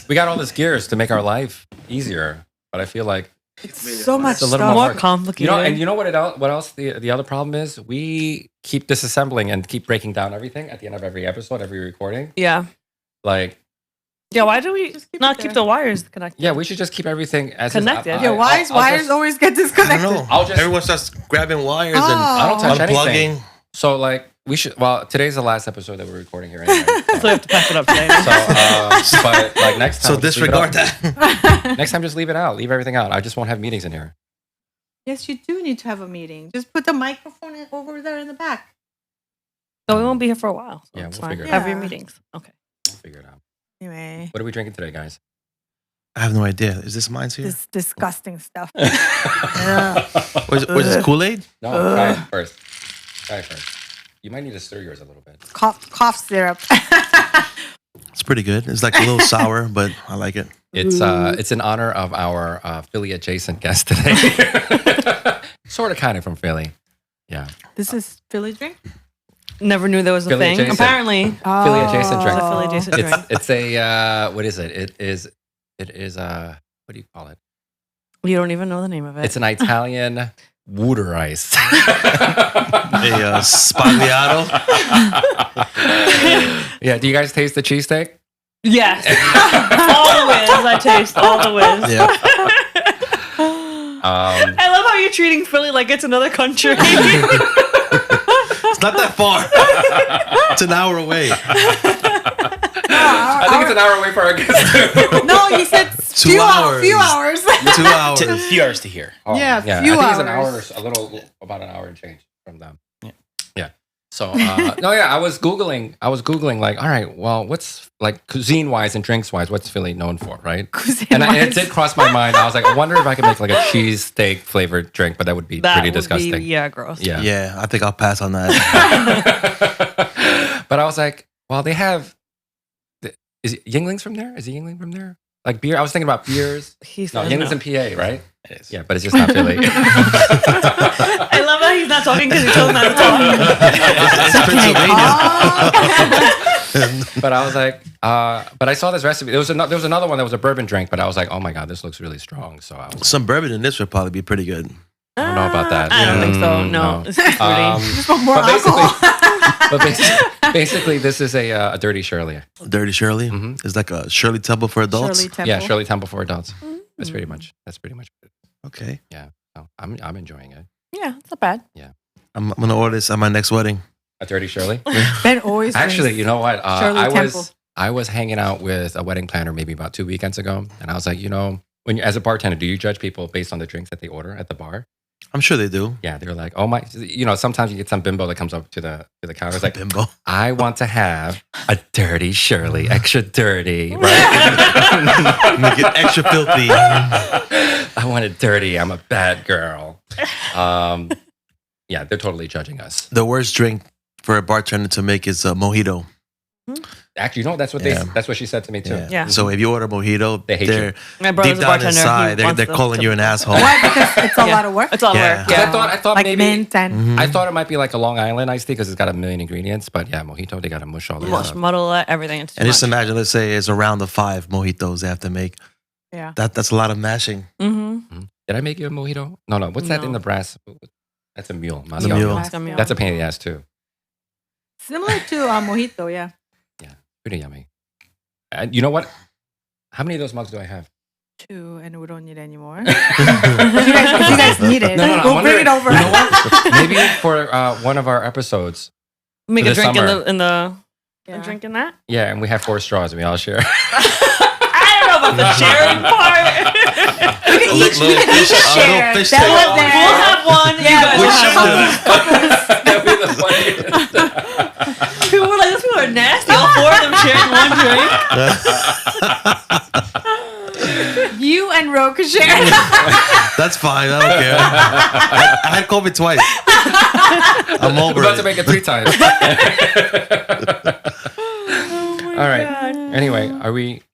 We got all this gears to make our life easier, but I feel like it's so much it's a little stuff. more complicated. You know what else the other problem is? We keep disassembling and keep breaking down everything at the end of every episode, every recording. Yeah. Like, yeah, why do we not keep the wires connected? Yeah, we should just keep everything as connected. Yeah, wires always get disconnected. I don't know. Everyone starts grabbing wires and I don't touch unplugging. anything. So like we should. Well, today's the last episode that we're recording here anyway. So we have to pack it up today. But like next time, so disregard that. Next time, just leave it out. Leave everything out. I just won't have meetings in here. Yes, you do need to have a meeting. Just put the microphone over there in the back. So we won't be here for a while. So yeah, it's we'll fine. figure it Have out. your meetings. Okay. We'll figure it out. Anyway. What are we drinking today, guys? I have no idea. Is this mine here? This disgusting stuff. Was this Kool-Aid? No, try it first. Try it first. You might need to stir yours a little bit. Cough syrup. It's pretty good. It's like a little sour, but I like it. It's in honor of our Philly adjacent guest today. Sort of kind of from Philly. Yeah. This is Philly drink? Never knew there was a Philly thing. adjacent. Apparently. Philly adjacent drink. It's a Philly adjacent drink. It's a what is it? It is what do you call it? You don't even know the name of it. It's an Italian Wooter-Ice. A spagliato. Yeah, do you guys taste the cheesesteak? Yes. All the whiz. I taste all the whiz. Yeah. I love how you're treating Philly like it's another country. It's not that far. It's an hour away. I think it's an hour away for our guest too. No, you said 2 hours. Few hours. 2 hours. A few hours to here. Yeah, I few think it's an hours. hour, about an hour and change from them. Yeah. So I was googling like, all right, well, what's like cuisine wise and drinks wise, what's Philly known for, right? And it did cross my mind. I was like, I wonder if I could make like a cheesesteak flavored drink, but that would be pretty disgusting. Gross. Yeah, I think I'll pass on that. But I was like, well, they have. Is Yingling's from there? Is he Yingling from there? Like beer? I was thinking about beers. Yingling's in PA, right? It is. Yeah, but it's just not Philly. I love how he's not talking because he told him not to talk. But I was like, but I saw this recipe. There was another one that was a bourbon drink, but I was like, oh my God, this looks really strong. So I was Some bourbon in this would probably be pretty good. I don't know about that. I don't think so. No. It's just fruity. Just want more alcohol. But basically, this is a Dirty Shirley. Dirty Shirley? Mhm. It's like a Shirley Temple for adults? Shirley Temple. Yeah, Shirley Temple for adults. That's pretty much it. Okay. Yeah, so I'm enjoying it. Yeah, it's not bad. I'm going to order this at my next wedding. A Dirty Shirley. Ben always Actually, drinks you know what? Shirley Temple. I was hanging out with a wedding planner maybe about 2 weekends ago, and I was like, when you as a bartender, do you judge people based on the drinks that they order at the bar? I'm sure they do. Yeah, they're like, oh my, sometimes you get some bimbo that comes up to the counter. It's like, Bimbo. I want to have a Dirty Shirley, extra dirty, right? Make it extra filthy. I want it dirty. I'm a bad girl. Yeah, they're totally judging us. The worst drink for a bartender to make is a mojito. Actually, that's what that's what she said to me too. Yeah. So if you order mojito, They hate they're you. My deep brother's a down bartender. inside, He they're wants calling to- you an asshole. Why? Because it's a lot of work. It's a lot of Yeah. work. 'Cause Yeah. I thought Like maybe mint and I thought it might be like a Long Island iced tea because it's got a million ingredients. But yeah, mojito, they got to mush all that Mush, up. muddle everything. It's too And just much. imagine, let's say it's a round of 5 mojitos they have to make. yeah. That's a lot of mashing. Mm-hmm. Did I make you a mojito? No. What's that in No. the brass? That's a mule. The Moscow mule. Mule. That's a pain in the ass too. Similar to mojito, yeah. Pretty yummy. And you know what? How many of those mugs do I have? 2, and we don't need any more. if you guys need it, No, I'm we'll bring wondering- it over. You know what? Maybe for one of our episodes. Make For a the drink summer. in the Yeah. a drink in that. Yeah, and we have 4 straws and we all share. I don't know about the sharing part. We can each share. fish That tank. was there. We'll have one. You Yeah, guys we'll will have have That'd be the funniest. People were like, these people are nasty. All 4 of them sharing one drink. You and Ro can share. That's fine. I don't care. I had COVID twice. I'm We're over about it. to make it 3 times. All right. Anyway,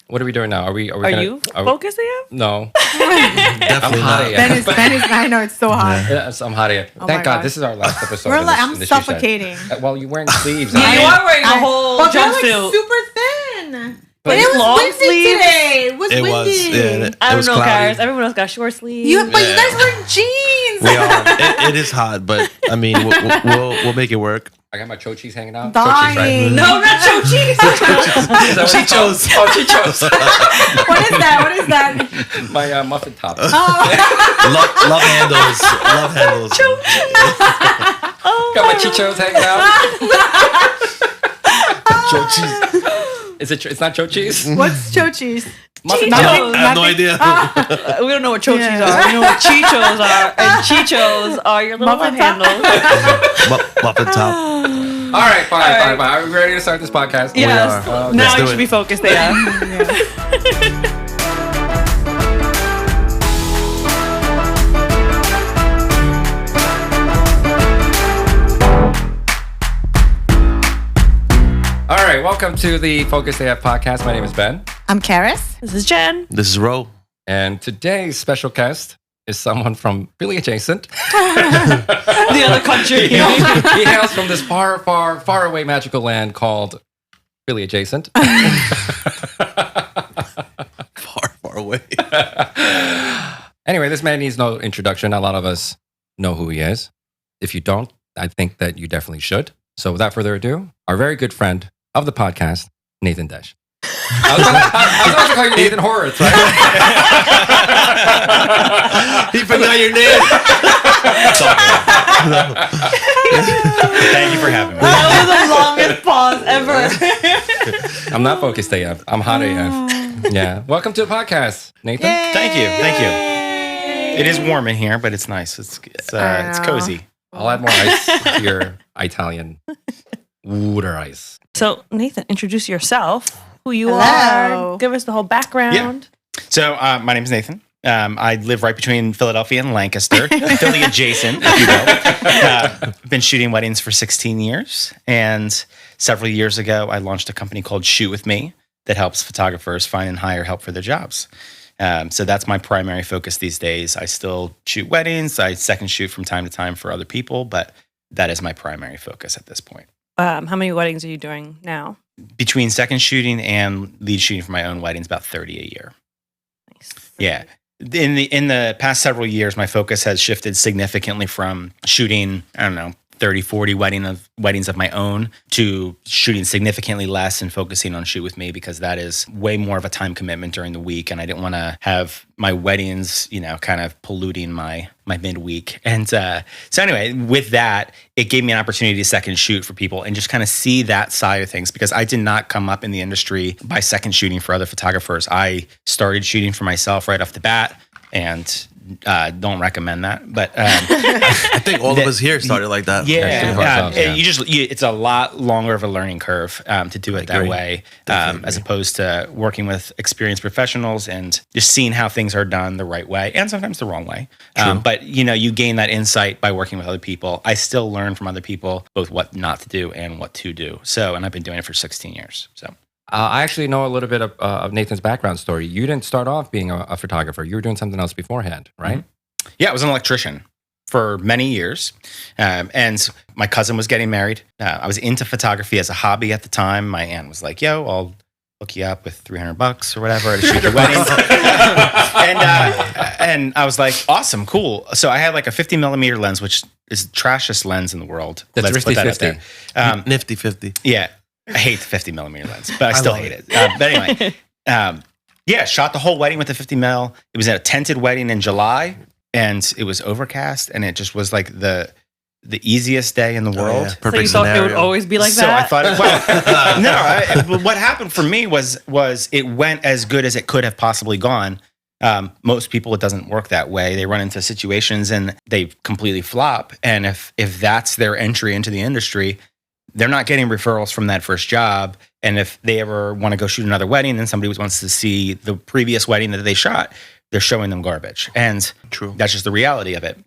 what are we doing now? Are we Are gonna, you focused yet? No. Definitely I'm hot not. AF. Ben is. I know it's so hot. Yes, I'm hot AF. Oh Thank my God, God. this is our last episode. We're in like, this- I'm in this she said. suffocating. Well, you're wearing sleeves. Yeah, you are wearing a whole But they're like jumpsuit. super thin. But it was long windy sleeves. today. It was It windy. was. Yeah, I don't was know, cloudy. guys. Everyone else got short sleeves. But you Yeah. guys were in jeans. We are. It is hot, but I mean, we'll make it work. I got my chochis hanging out. Dying. Chochis, right? No, not chochis. Is that what it's called? Chichos. Oh, chichos. What is that? What is that? My muffin top. Love handles. Love handles. Got my chichos hanging out. Chochis. Is it? It's not chochis. What's chochis? Muffin Chichos. top. I have no idea. We don't know what chochis Yeah. are. We know what chichos are. And chichos are your little Muffin love top? handles. Muffin top. All right, fine. Are we ready to start this podcast? Yes. are. Now Let's you do should it. be focused there. All right, welcome to the Focus AF podcast. My name is Ben, I'm Karis. This is Jen. This is Ro. and today's special guest is someone from Philly adjacent. The other country. He hails from this far, far, far away magical land called Philly adjacent. Far away. Anyway, this man needs no introduction. A lot of us know who he is. If you don't, I think that you definitely should. So without further ado, our very good friend of the podcast, Nathan Desch. I was about to call you Nathan Horowitz, right? He forgot your name. Thank you for having me. That was the longest pause ever. I'm not focused AF. I'm hot AF. Yeah. Welcome to the podcast, Nathan. Thank you. It is warm in here, but it's nice. It's cozy. I'll add more ice to your Italian Wooter-Ice. So, Nathan, introduce yourself, who you Hello. are. Give us the whole background. So my name is Nathan. I live right between Philadelphia and Lancaster, Philly adjacent, if you will. I've been shooting weddings for 16 years, and several years ago, I launched a company called Shoot With Me that helps photographers find and hire help for their jobs. So that's my primary focus these days. I still shoot weddings. I second shoot from time to time for other people, but that is my primary focus at this point. How many weddings are you doing now? Between second shooting and lead shooting for my own weddings, about 30 a year. Nice. Yeah. In the past several years, my focus has shifted significantly from shooting, 30, 40 weddings of my own to shooting significantly less and focusing on Shoot With Me, because that is way more of a time commitment during the week. And I didn't want to have my weddings, kind of polluting my midweek. And so anyway, with that, it gave me an opportunity to second shoot for people and just kind of see that side of things, because I did not come up in the industry by second shooting for other photographers. I started shooting for myself right off the bat, and don't recommend that. But I think all of us here started like that. it's a lot longer of a learning curve to do it that Agree. way, Definitely as agree. opposed to working with experienced professionals and just seeing how things are done the right way and sometimes the wrong way. But you gain that insight by working with other people. I still learn from other people both what not to do and what to do. And I've been doing it for 16 years. So. I actually know a little bit of Nathan's background story. You didn't start off being a photographer. You were doing something else beforehand, right? Mm-hmm. Yeah, I was an electrician for many years. And my cousin was getting married. I was into photography as a hobby at the time. My aunt was like, yo, I'll hook you up with $300 or whatever to shoot your wedding. And I was like, awesome, cool. So I had like a 50 millimeter lens, which is the trashest lens in the world. That's Let's put that out 50-50. there. Nifty 50. Yeah, I hate the 50 millimeter lens, but I still love hate it. But anyway, shot the whole wedding with the 50 mil. It was at a tented wedding in July, and it was overcast, and it just was like the easiest day in the world. yeah. So Perfect you thought scenario. it would always be like So that? I thought, what happened for me was it went as good as it could have possibly gone. Most people, it doesn't work that way. They run into situations and they completely flop. And if that's their entry into the industry, they're not getting referrals from that first job. And if they ever want to go shoot another wedding and somebody wants to see the previous wedding that they shot, they're showing them garbage. And True. that's just the reality of it.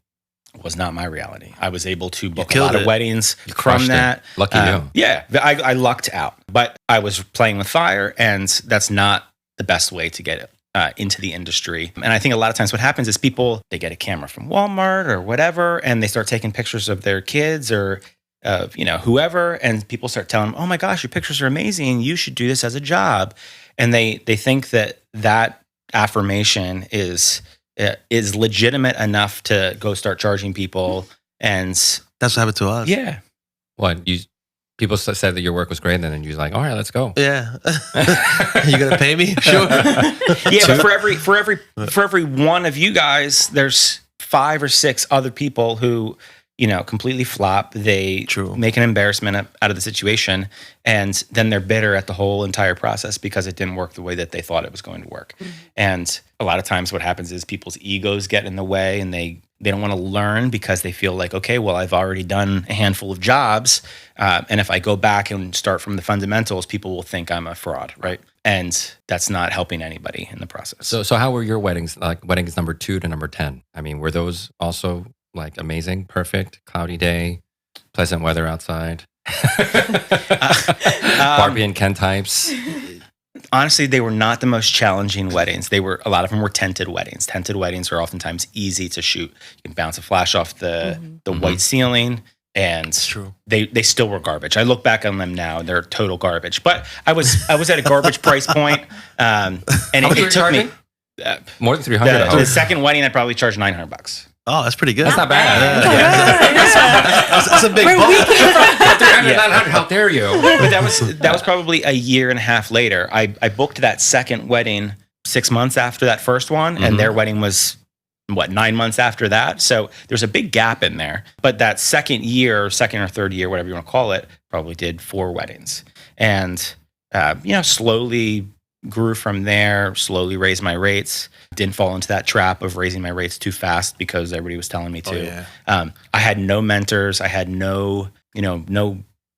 It was not my reality. I was able to book a killed lot of it. weddings You from crushed it. that. Lucky you. Yeah, I lucked out, but I was playing with fire, and that's not the best way to get into the industry. And I think a lot of times what happens is people, they get a camera from Walmart or whatever, and they start taking pictures of their kids or whoever, and people start telling them, oh my gosh, your pictures are amazing. You should do this as a job. and they think that affirmation is legitimate enough to go start charging people, and That's what happened to us. yeah. What people said that your work was great, and then you're like, all right, let's go. Yeah. You gonna pay me? Sure. Yeah, but for every one of you guys, there's 5 or 6 other people who, completely flop. They True. make an embarrassment out of the situation, and then they're bitter at the whole entire process because it didn't work the way that they thought it was going to work. And a lot of times what happens is people's egos get in the way, and they don't want to learn because they feel like, okay, well, I've already done a handful of jobs. And if I go back and start from the fundamentals, people will think I'm a fraud, right? And that's not helping anybody in the process. So how were your weddings, like weddings number 2 to number 10? I mean, were those also like amazing, perfect, cloudy day, pleasant weather outside? Barbie and Ken types? Honestly, they were not the most challenging weddings. A lot of them were tented weddings. Tented weddings are oftentimes easy to shoot. You can bounce a flash off the white ceiling, and true. They still were garbage. I look back on them now; they're total garbage. But I was at a garbage price point, and it took me more than 300. the second wedding. I probably charged $900. Oh, that's pretty good. That's not bad. That's a big bump. 300, 900, how dare you? But that was probably a year and a half later. I booked that second wedding 6 months after that first one, and their wedding was 9 months after that. So there's a big gap in there. But that second or third year, whatever you want to call it, probably did 4 weddings, and slowly grew from there. Slowly raised my rates. Didn't fall into that trap of raising my rates too fast because everybody was telling me to. Oh, yeah. I had no mentors. I had no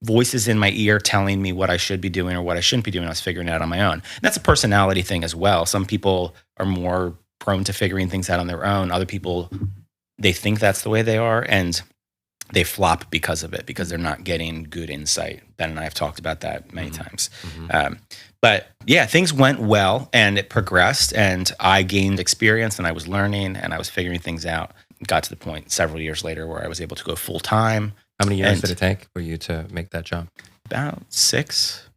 voices in my ear telling me what I should be doing or what I shouldn't be doing. I was figuring it out on my own. And that's a personality thing as well. Some people are more prone to figuring things out on their own. Other people, they think that's the way they are, and they flop because of it, because they're not getting good insight. Ben and I have talked about that many times. But yeah, things went well, and it progressed, and I gained experience, and I was learning, and I was figuring things out. Got to the point several years later where I was able to go full time. How many years did it take for you to make that jump? About 6.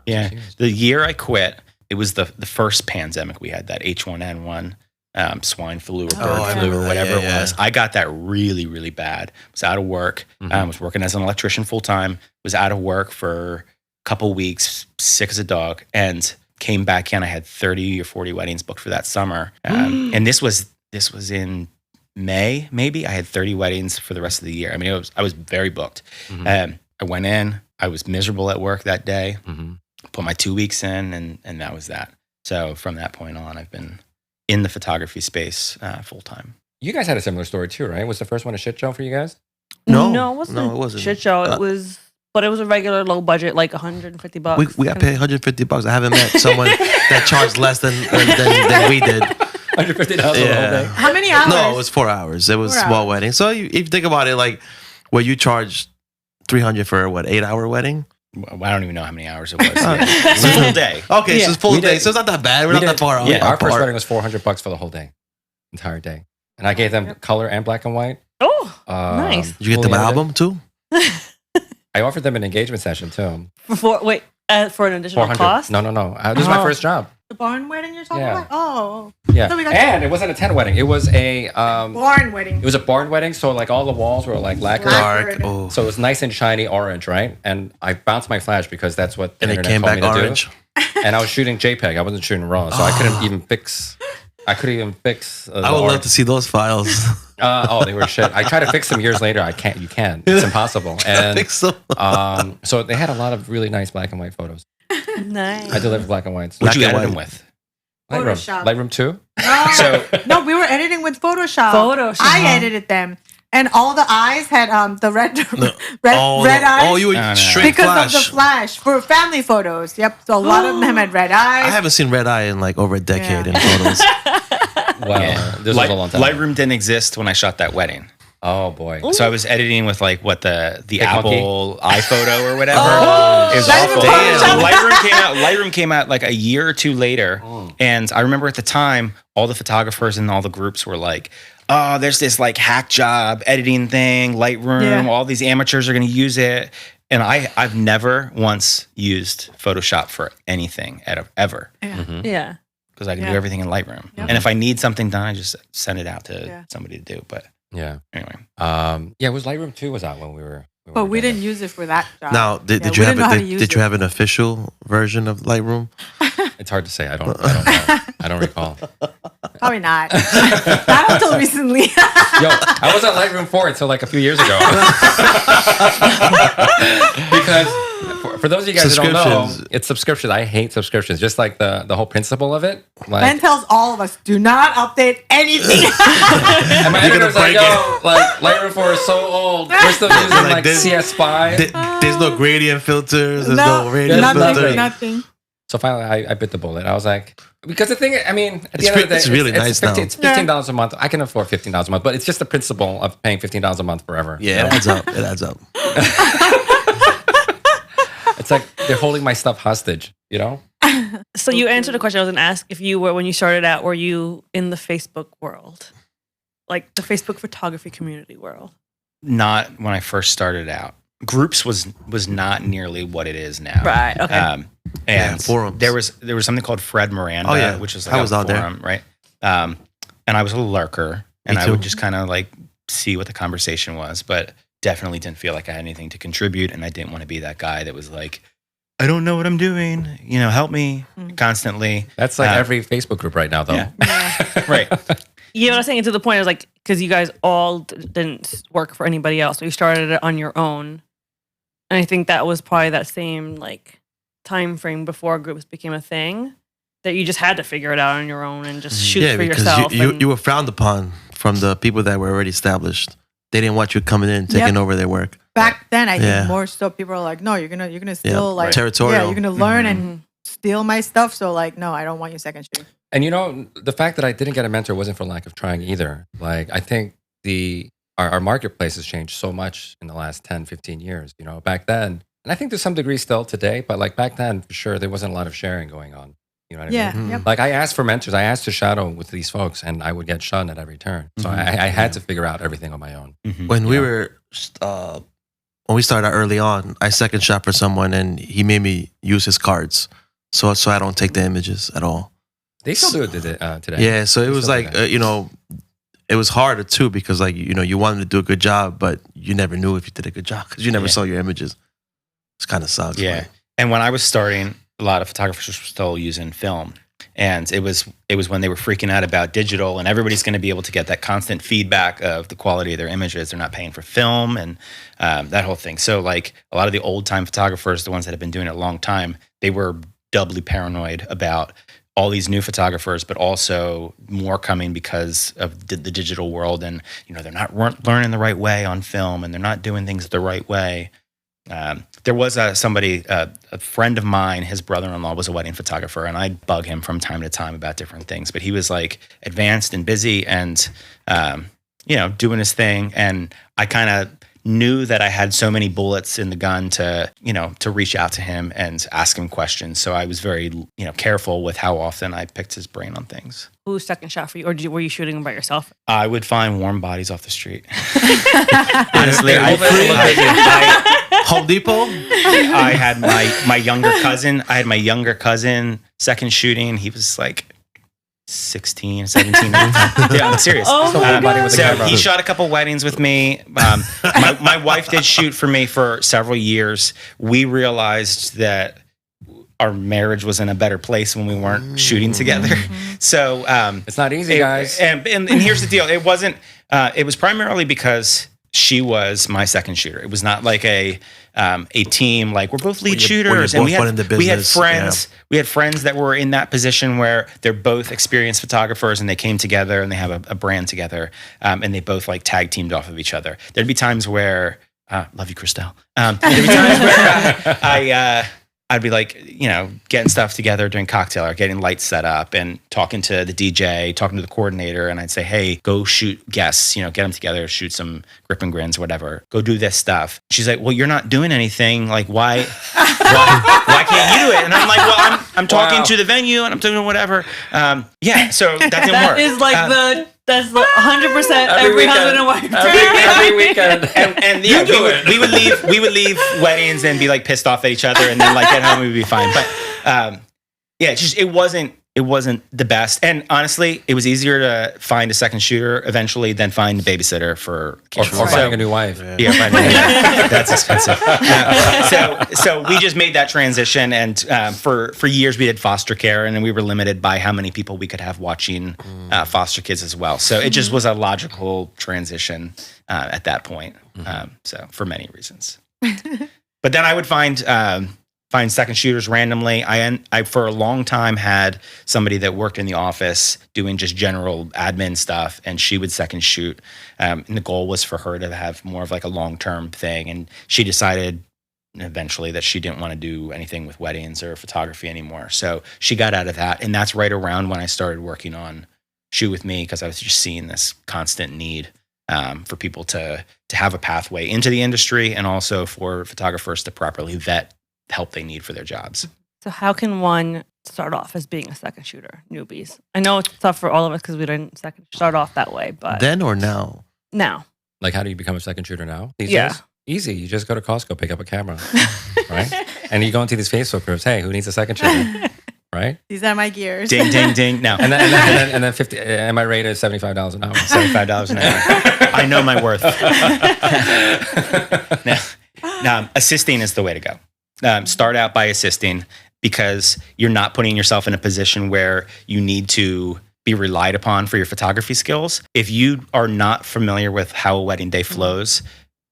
Yeah. The year I quit, it was the first pandemic we had, that H1N1, swine flu or bird flu or whatever it was. I got that really, really bad. Was out of work. Was working as an electrician full time. Was out of work for a couple weeks, sick as a dog, and came back in. I had 30 or 40 weddings booked for that summer. And this was in May, maybe. I had 30 weddings for the rest of the year. I mean, I was very booked. I went in. I was miserable at work that day. Put my 2 weeks in, and that was that. So from that point on, I've been in the photography space full time. You guys had a similar story too, right? Was the first one a shit show for you guys? No, it wasn't. No, it wasn't. Shit show. It was a regular low budget, like $150. We got paid $150. I haven't met someone that charged less than we did. $150 the whole day. How many hours? No, it was 4 hours. It was a small wedding. So if you think about it, like, where you charge $300 for a 8-hour wedding? Well, I don't even know how many hours it was. It's a full day. Okay, so it's full We day. did- So it's not that bad. We're not that far off. Yeah, our first apart. wedding was $400 for the whole day, entire day, and I gave them color and black and white. Oh, nice. Did you get them fully an edited. album too? I offered them an engagement session too. For an additional 400. cost? No. This was my first job. The barn wedding you're talking Yeah. about? Oh. Yeah, So we got and it wasn't a tent wedding. It was a barn wedding. it was a barn wedding. So like all the walls were like lacquered. Dark. Oh. So it was nice and shiny orange, right? And I bounced my flash because that's what the And it internet came told back me to orange. do. And I was shooting JPEG. I wasn't shooting RAW, so I couldn't even fix. I couldn't even fix. I would love to see those files. They were shit. I tried to fix them years later. I can't. You can't. It's impossible. And think so. so they had a lot of really nice black and white photos. Nice. I delivered black and whites. What'd you Black and edit them white. with? Photoshop. Lightroom 2. No, we were editing with Photoshop. I edited them. And all the eyes had the red eyes. Oh, you were No. straight because flash. of the flash for family photos. Yep. So a lot of them had red eyes. I haven't seen red eye in like over a decade Yeah. in photos. Wow, this was a long time. Lightroom didn't exist when I shot that wedding. Oh boy. So I was editing with like the Hey, Apple iPhoto or whatever. Oh, it was not even awful. Photoshop. Lightroom came out like a year or two later, and I remember at the time all the photographers in all the groups were like, "Oh, there's this like hack job editing thing, Lightroom. Yeah. All these amateurs are going to use it." And I've never once used Photoshop for anything ever. Yeah. Because I can do everything in Lightroom. Yep. And if I need something done, I just send it out to somebody to do. But yeah. Anyway. It was Lightroom 2 was out when we were. But we didn't use it for that job. Now, did you have an official version of Lightroom? It's hard to say. I don't know. I don't recall. Probably not. Not until recently. Yo, I was on Lightroom 4 until like a few years ago. Because for those of you guys who don't know, it's subscriptions. I hate subscriptions. Just like the whole principle of it. Like, Ben tells all of us, do not update anything. and my editor's like, yo, like Lightroom 4 is so old. We're still using like CS Spy. There's no gradient filters. There's no radius filters. Nothing. So finally, I bit the bullet. I was like, because the thing, I mean, at the end of the day, it's really nice now. It's $15 a month. I can afford $15 a month, but it's just the principle of paying $15 a month forever. Yeah, it adds up. It adds up. It's like they're holding my stuff hostage, you know? So you answered a question I was going to ask. If you were, when you started out, were you in the Facebook world? Like the Facebook photography community world? Not when I first started out. Groups was not nearly what it is now. Right. Okay. And forums. there was something called Fred Miranda, which is like a forum, right? And I was a lurker, and I would just kind of like see what the conversation was, but definitely didn't feel like I had anything to contribute, and I didn't want to be that guy that was like, I don't know what I'm doing, help me constantly. That's like every Facebook group right now, though. Yeah. Right. Yeah, what I was saying to the point is like, because you guys all didn't work for anybody else, so you started it on your own. And I think that was probably that same like time frame before groups became a thing, that you just had to figure it out on your own and just shoot for yourself. You were frowned upon from the people that were already established. They didn't want you coming in and taking over their work. Back then, I think more so people are like, no, you're gonna steal like territorial. Yeah, you're gonna learn and steal my stuff. So like, no, I don't want you second shooting. And the fact that I didn't get a mentor wasn't for lack of trying either. Like, I think our marketplace has changed so much in the last 10, 15 years. Back then, and I think to some degree still today, but like back then, for sure, there wasn't a lot of sharing going on. You know what I mean? Yep. Like I asked for mentors. I asked to shadow with these folks, and I would get shunned at every turn. So I had to figure out everything on my own. When we started out early on, I second shot for someone, and he made me use his cards, so I don't take the images at all. They still do it today. Yeah, so it was like it was harder too because like you wanted to do a good job, but you never knew if you did a good job because you never saw your images. It's kind of sucks. Yeah, and when I was starting, a lot of photographers were still using film, and it was when they were freaking out about digital, and everybody's going to be able to get that constant feedback of the quality of their images. They're not paying for film and that whole thing. So like a lot of the old time photographers, the ones that have been doing it a long time, they were doubly paranoid about all these new photographers, but also more coming because of the digital world, and weren't learning the right way on film, and they're not doing things the right way. There was a friend of mine, his brother-in-law was a wedding photographer, and I'd bug him from time to time about different things, but he was like advanced and busy and doing his thing, and I kind of knew that I had so many bullets in the gun to reach out to him and ask him questions. So I was very, careful with how often I picked his brain on things. Who's second shot for you? Or were you shooting them by yourself? I would find warm bodies off the street. Honestly, Home Depot? I had my younger cousin. I had my younger cousin second shooting. He was like 16, 17 at the time. Yeah, I'm serious. Oh my God. So he shot a couple weddings with me. My wife did shoot for me for several years. We realized that our marriage was in a better place when we weren't shooting together. So it's not easy, guys. And here's the deal. It wasn't. It was primarily because she was my second shooter. It was not like a team, like we're both lead shooters, and we had friends. Yeah. We had friends that were in that position where they're both experienced photographers, and they came together and they have a brand together, and they both like tag teamed off of each other. There'd be times where love you, Christelle. There'd be times where I'd be like, getting stuff together during cocktail hour, getting lights set up and talking to the DJ, talking to the coordinator. And I'd say, hey, go shoot guests, get them together, shoot some grip and grins, whatever. Go do this stuff. She's like, well, you're not doing anything. Like, why can't you do it? And I'm like, well, I'm talking to the venue and I'm doing whatever. So that didn't work. That is like That's 100% every husband and wife. Every weekend. And yeah, we would leave weddings and be like pissed off at each other, and then like get home, we'd be fine. But yeah, it wasn't the best. And honestly, it was easier to find a second shooter eventually than find a babysitter for kids. Or finding a new wife. Yeah, finding a new wife. That's expensive. So we just made that transition, and for years we did foster care, and then we were limited by how many people we could have watching foster kids as well. So it just was a logical transition at that point. So for many reasons. But then I would find second shooters randomly. I for a long time had somebody that worked in the office doing just general admin stuff, and she would second shoot. And the goal was for her to have more of like a long-term thing. And she decided eventually that she didn't want to do anything with weddings or photography anymore. So she got out of that. And that's right around when I started working on Shoot With Me, because I was just seeing this constant need for people to have a pathway into the industry, and also for photographers to properly vet help they need for their jobs. So how can one start off as being a second shooter, newbies? I know it's tough for all of us because we didn't start off that way, but then or now? Now. Like, how do you become a second shooter now? These Yeah. days? Easy. You just go to Costco, pick up a camera, right? And you go into these Facebook groups. Hey, who needs a second shooter? Right? These are my gears. Ding, ding, ding. No. And then 50. And my rate is $75 an hour. $75 an hour. I know my worth. Now, assisting is the way to go. Start out by assisting, because you're not putting yourself in a position where you need to be relied upon for your photography skills. If you are not familiar with how a wedding day flows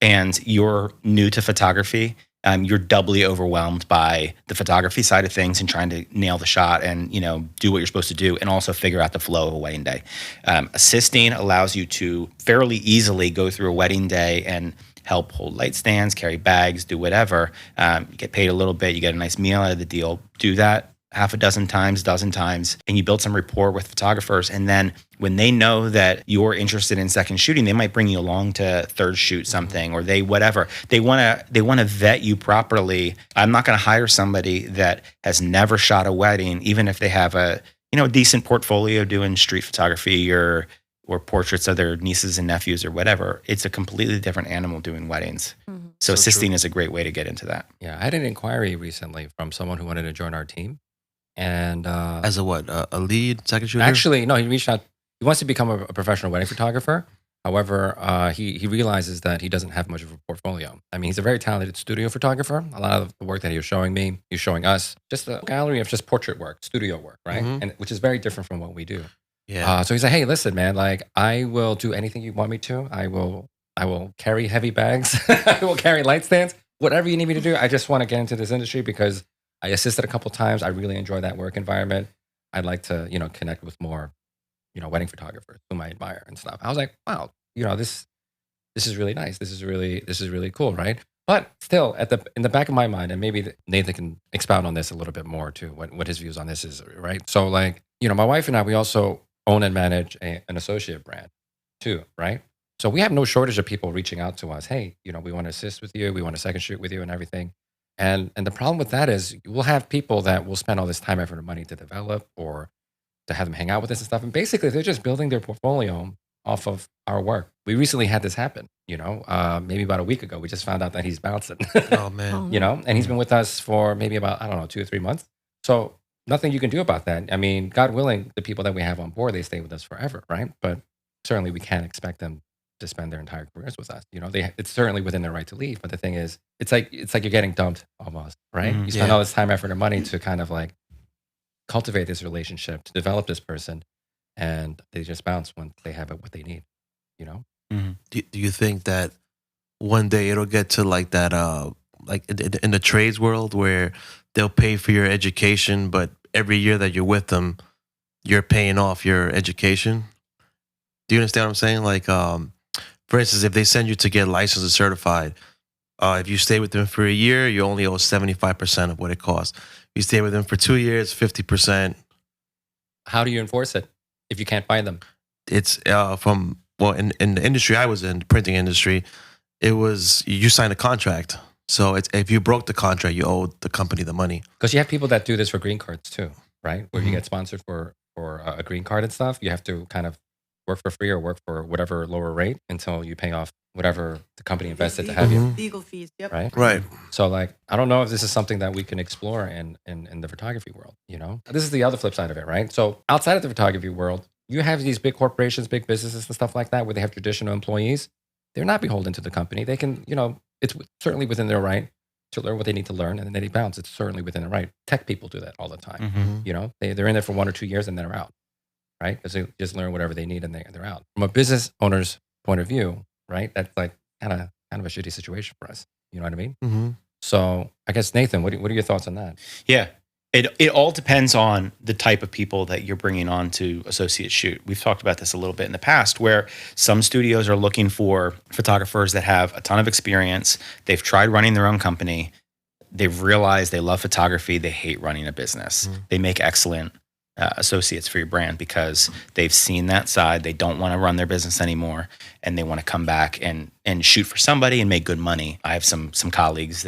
and you're new to photography, you're doubly overwhelmed by the photography side of things and trying to nail the shot and, do what you're supposed to do, and also figure out the flow of a wedding day. Assisting allows you to fairly easily go through a wedding day and help hold light stands, carry bags, do whatever. You get paid a little bit, you get a nice meal out of the deal. Do that half a dozen times, and you build some rapport with photographers. And then when they know that you're interested in second shooting, they might bring you along to third shoot something, or they want to vet you properly. I'm not going to hire somebody that has never shot a wedding, even if they have a decent portfolio doing street photography or portraits of their nieces and nephews or whatever. It's a completely different animal doing weddings. Mm-hmm. So assisting is a great way to get into that. Yeah, I had an inquiry recently from someone who wanted to join our team. And as a what? A lead second shooter? Actually, no, he reached out. He wants to become a professional wedding photographer. However, he realizes that he doesn't have much of a portfolio. I mean, he's a very talented studio photographer. A lot of the work that he was showing me, he's showing us, just a gallery of just portrait work, studio work, right? Mm-hmm. And which is very different from what we do. Yeah. So he's like, hey, listen, man, like, I will do anything you want me to. I will carry heavy bags. I will carry light stands. Whatever you need me to do. I just want to get into this industry because I assisted a couple times. I really enjoy that work environment. I'd like to, connect with more, wedding photographers whom I admire and stuff. I was like, wow, this is really nice. This is really cool, right? But still, in the back of my mind, and maybe Nathan can expound on this a little bit more too, what his views on this is, right? So like, my wife and I, we also own and manage an associate brand too, right? So we have no shortage of people reaching out to us. Hey, we want to assist with you. We want to second shoot with you and everything. And the problem with that is we'll have people that will spend all this time, effort, and money to develop or to have them hang out with us and stuff. And basically, they're just building their portfolio off of our work. We recently had this happen, maybe about a week ago. We just found out that he's bouncing. Oh, man. And he's been with us for maybe about, 2 or 3 months. So nothing you can do about that. I mean, God willing, the people that we have on board, they stay with us forever, right? But certainly we can't expect them to spend their entire careers with us. It's certainly within their right to leave. But the thing is, it's like you're getting dumped almost, right? You spend all this time, effort, and money to kind of like cultivate this relationship, to develop this person, and they just bounce when they have what they need, Mm-hmm. Do you think that one day it'll get to like that, like in the trades world where they'll pay for your education, but every year that you're with them, you're paying off your education? Do you understand what I'm saying? Like, for instance, if they send you to get licensed and certified, if you stay with them for a year, you only owe 75% of what it costs. You stay with them for 2 years, 50%. How do you enforce it if you can't find them? It's in the industry I was in, the printing industry, it was you signed a contract. So if you broke the contract, you owed the company the money. Because you have people that do this for green cards too, right? Where you get sponsored for a green card and stuff. You have to kind of work for free or work for whatever lower rate until you pay off whatever the company invested to have you. Legal fees. Yep. Right. So like, I don't know if this is something that we can explore in the photography world, you know? This is the other flip side of it, right? So outside of the photography world, you have these big corporations, big businesses and stuff like that where they have traditional employees. They're not beholden to the company. They can, you know, it's certainly within their right to learn what they need to learn, and then they bounce. It's certainly within their right. Tech people do that all the time. You know, they're in there for 1 or 2 years and then they're out, right? Because they just learn whatever they need and they're out. From a business owner's point of view, right? That's like kind of a shitty situation for us. You know what I mean? So I guess, Nathan, what are your thoughts on that? Yeah. It all depends on the type of people that you're bringing on to associate shoot. We've talked about this a little bit in the past, where some studios are looking for photographers that have a ton of experience. They've tried running their own company. They've realized they love photography. They hate running a business. They make excellent associates for your brand because they've seen that side. They don't want to run their business anymore, and they want to come back and shoot for somebody and make good money. I have some colleagues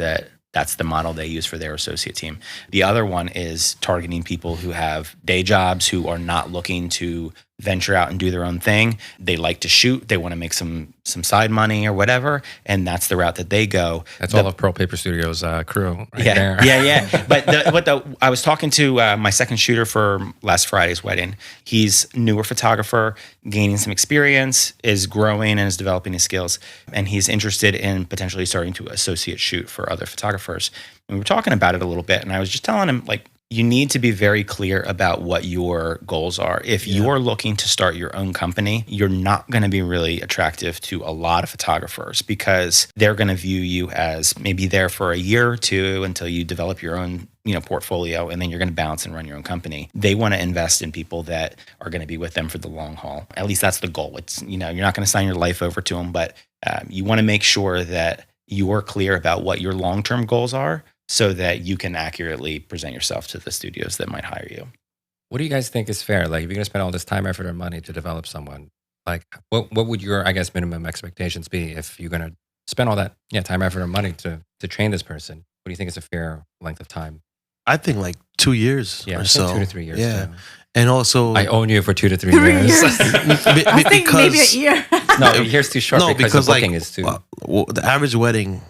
that's the model they use for their associate team. The other one is targeting people who have day jobs, who are not looking to venture out and do their own thing. They like to shoot. They want to make some side money or whatever, and that's the route that they go. That's all of Pearl Paper Studios crew right there. Yeah. But I was talking to my second shooter for last Friday's wedding. He's newer photographer, gaining some experience, is growing and is developing his skills, and he's interested in potentially starting to associate shoot for other photographers. And we were talking about it a little bit, and I was just telling him, like, you need to be very clear about what your goals are. If you're looking to start your own company, you're not going to be really attractive to a lot of photographers because they're going to view you as maybe there for a year or two until you develop your own, you know, portfolio, and then you're going to bounce and run your own company. They want to invest in people that are going to be with them for the long haul. At least that's the goal. It's, you know, you're not going to sign your life over to them, but you want to make sure that you're clear about what your long-term goals are, so that you can accurately present yourself to the studios that might hire you. What do you guys think is fair? Like, if you're going to spend all this time, effort, and money to develop someone, like, what would your, I guess, minimum expectations be if you're going to spend all that time, effort, and money to train this person? What do you think is a fair length of time? I think like 2 years or so. 2 to 3 years. Yeah. Too. And also, I own you for 2 to 3 years. I think maybe a year. No, a year's too short because the booking is too. The average wedding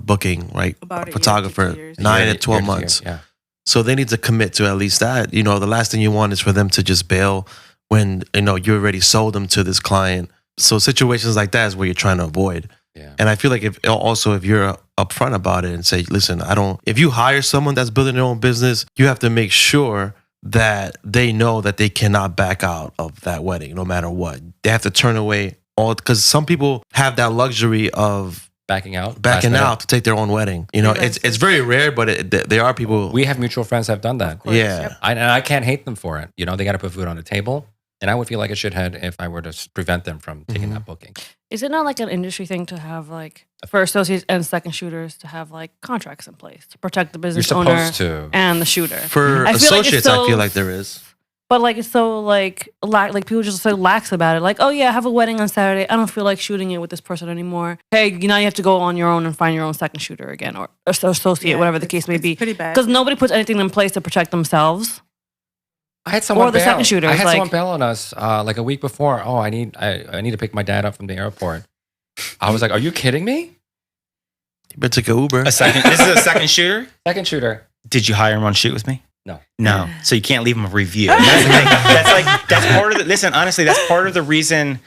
booking, right? About photographer, 9 to 12 months. Yeah. So they need to commit to at least that. You know, the last thing you want is for them to just bail when, you know, you already sold them to this client. So situations like that is where you're trying to avoid. Yeah. And I feel like if you're upfront about it and say, listen, if you hire someone that's building their own business, you have to make sure that they know that they cannot back out of that wedding no matter what. They have to turn away because some people have that luxury of backing out to take their own wedding. You know, it's very rare, but there are people. We have mutual friends that have done that. Yeah. Yep. I can't hate them for it. You know, they got to put food on the table. And I would feel like a shithead if I were to prevent them from taking that booking. Is it not like an industry thing to have, like, for associates and second shooters to have, like, contracts in place to protect the business owner and the shooter? For associates, I feel like there is. But, like, it's so, like people just so lax about it. Like, oh, yeah, I have a wedding on Saturday. I don't feel like shooting it with this person anymore. Hey, you know, you have to go on your own and find your own second shooter again, or associate, whatever the case may be. Pretty bad. Because nobody puts anything in place to protect themselves. I had someone bail. Second shooters. I had someone bail on us like a week before. Oh, I need to pick my dad up from the airport. I was like, are you kidding me? You better take an Uber. This is a second shooter? Second shooter. Did you hire him on Shoot With Me? No. So you can't leave him a review. That's the thing. That's part of the, listen, honestly, that's part of the reason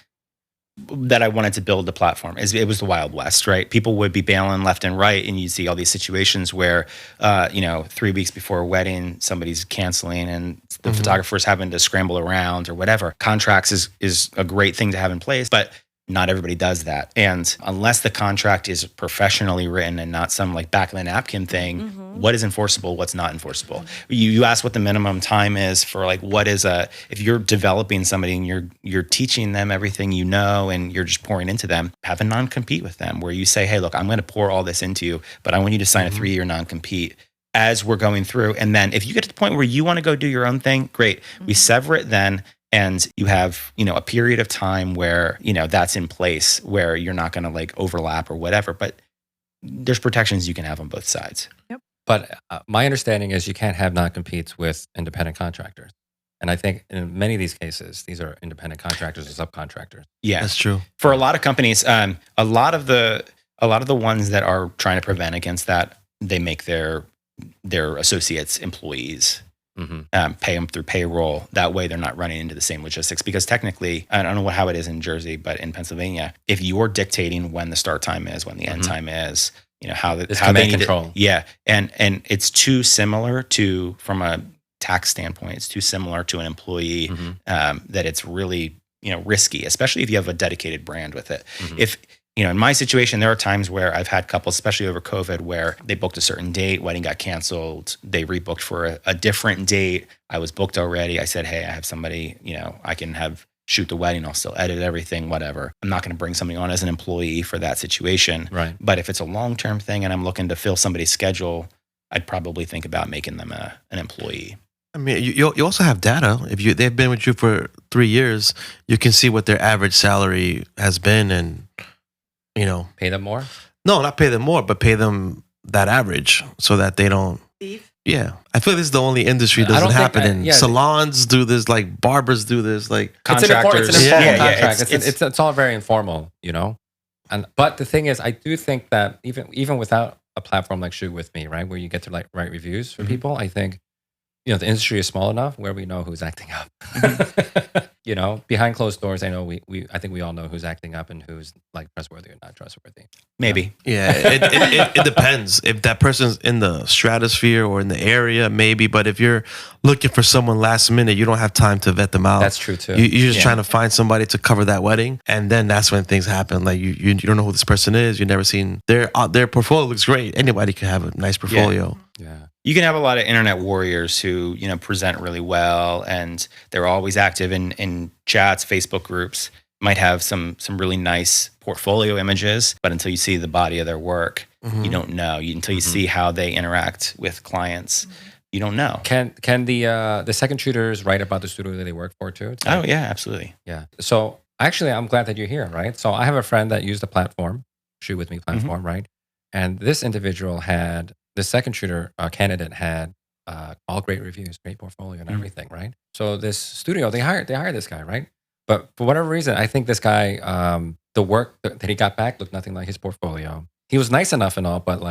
that I wanted to build the platform. It was the Wild West, right? People would be bailing left and right, and you see all these situations where, 3 weeks before a wedding, somebody's canceling and the photographer's having to scramble around or whatever. Contracts is a great thing to have in place, but not everybody does that. And unless the contract is professionally written and not some like back of the napkin thing, what is enforceable, what's not enforceable? You ask what the minimum time is for like if you're developing somebody and you're teaching them everything you know and you're just pouring into them, have a non-compete with them where you say, hey, look, I'm going to pour all this into you, but I want you to sign a 3-year non-compete as we're going through. And then if you get to the point where you want to go do your own thing, great. We sever it then. And you have, a period of time where, that's in place where you're not going to like overlap or whatever, but there's protections you can have on both sides. Yep. But my understanding is you can't have non-competes with independent contractors. And I think in many of these cases, these are independent contractors or subcontractors. Yeah, that's true. For a lot of companies, a lot of the ones that are trying to prevent against that, they make their associates employees. Pay them through payroll. That way, they're not running into the same logistics. Because technically, I don't know how it is in Jersey, but in Pennsylvania, if you're dictating when the start time is, when the end time is, how they need control. And it's too similar to, from a tax standpoint, it's too similar to an employee that it's really risky, especially if you have a dedicated brand with it. If in my situation, there are times where I've had couples, especially over COVID, where they booked a certain date, wedding got canceled, they rebooked for a different date. I was booked already. I said, hey, I have somebody, I can shoot the wedding. I'll still edit everything, whatever. I'm not going to bring somebody on as an employee for that situation. Right. But if it's a long-term thing and I'm looking to fill somebody's schedule, I'd probably think about making them an employee. I mean, you also have data. If they've been with you for 3 years, you can see what their average salary has been, and pay them more. No, not pay them more, but pay them that average so that they don't. Thief. Yeah, I feel like this is the only industry that doesn't happen in. Salons do this, like barbers do this, like contractors. It's an informal contract. It's all very informal, but the thing is, I do think that even without a platform like Shoot With Me, right, where you get to write reviews for people, I think the industry is small enough where we know who's acting up. Behind closed doors, I know I think we all know who's acting up and who's trustworthy or not trustworthy. Maybe. Yeah, it depends. If that person's in the stratosphere or in the area, maybe. But if you're looking for someone last minute, you don't have time to vet them out. That's true too. You're just trying to find somebody to cover that wedding, and then that's when things happen. Like you don't know who this person is. You've never seen their portfolio looks great. Anybody can have a nice portfolio. Yeah. You can have a lot of internet warriors who, present really well, and they're always active in chats, Facebook groups, might have some really nice portfolio images, but until you see the body of their work, you don't know. Until you see how they interact with clients, you don't know. Can the second shooters write about the studio that they work for too? Oh yeah, absolutely. Yeah. So actually, I'm glad that you're here, right? So I have a friend that used the platform, Shoot With Me platform, right? And this individual had, the second shooter candidate had all great reviews, great portfolio and everything, right? So this studio, they hired this guy, right? But for whatever reason, I think this guy, the work that he got back looked nothing like his portfolio. He was nice enough and all, but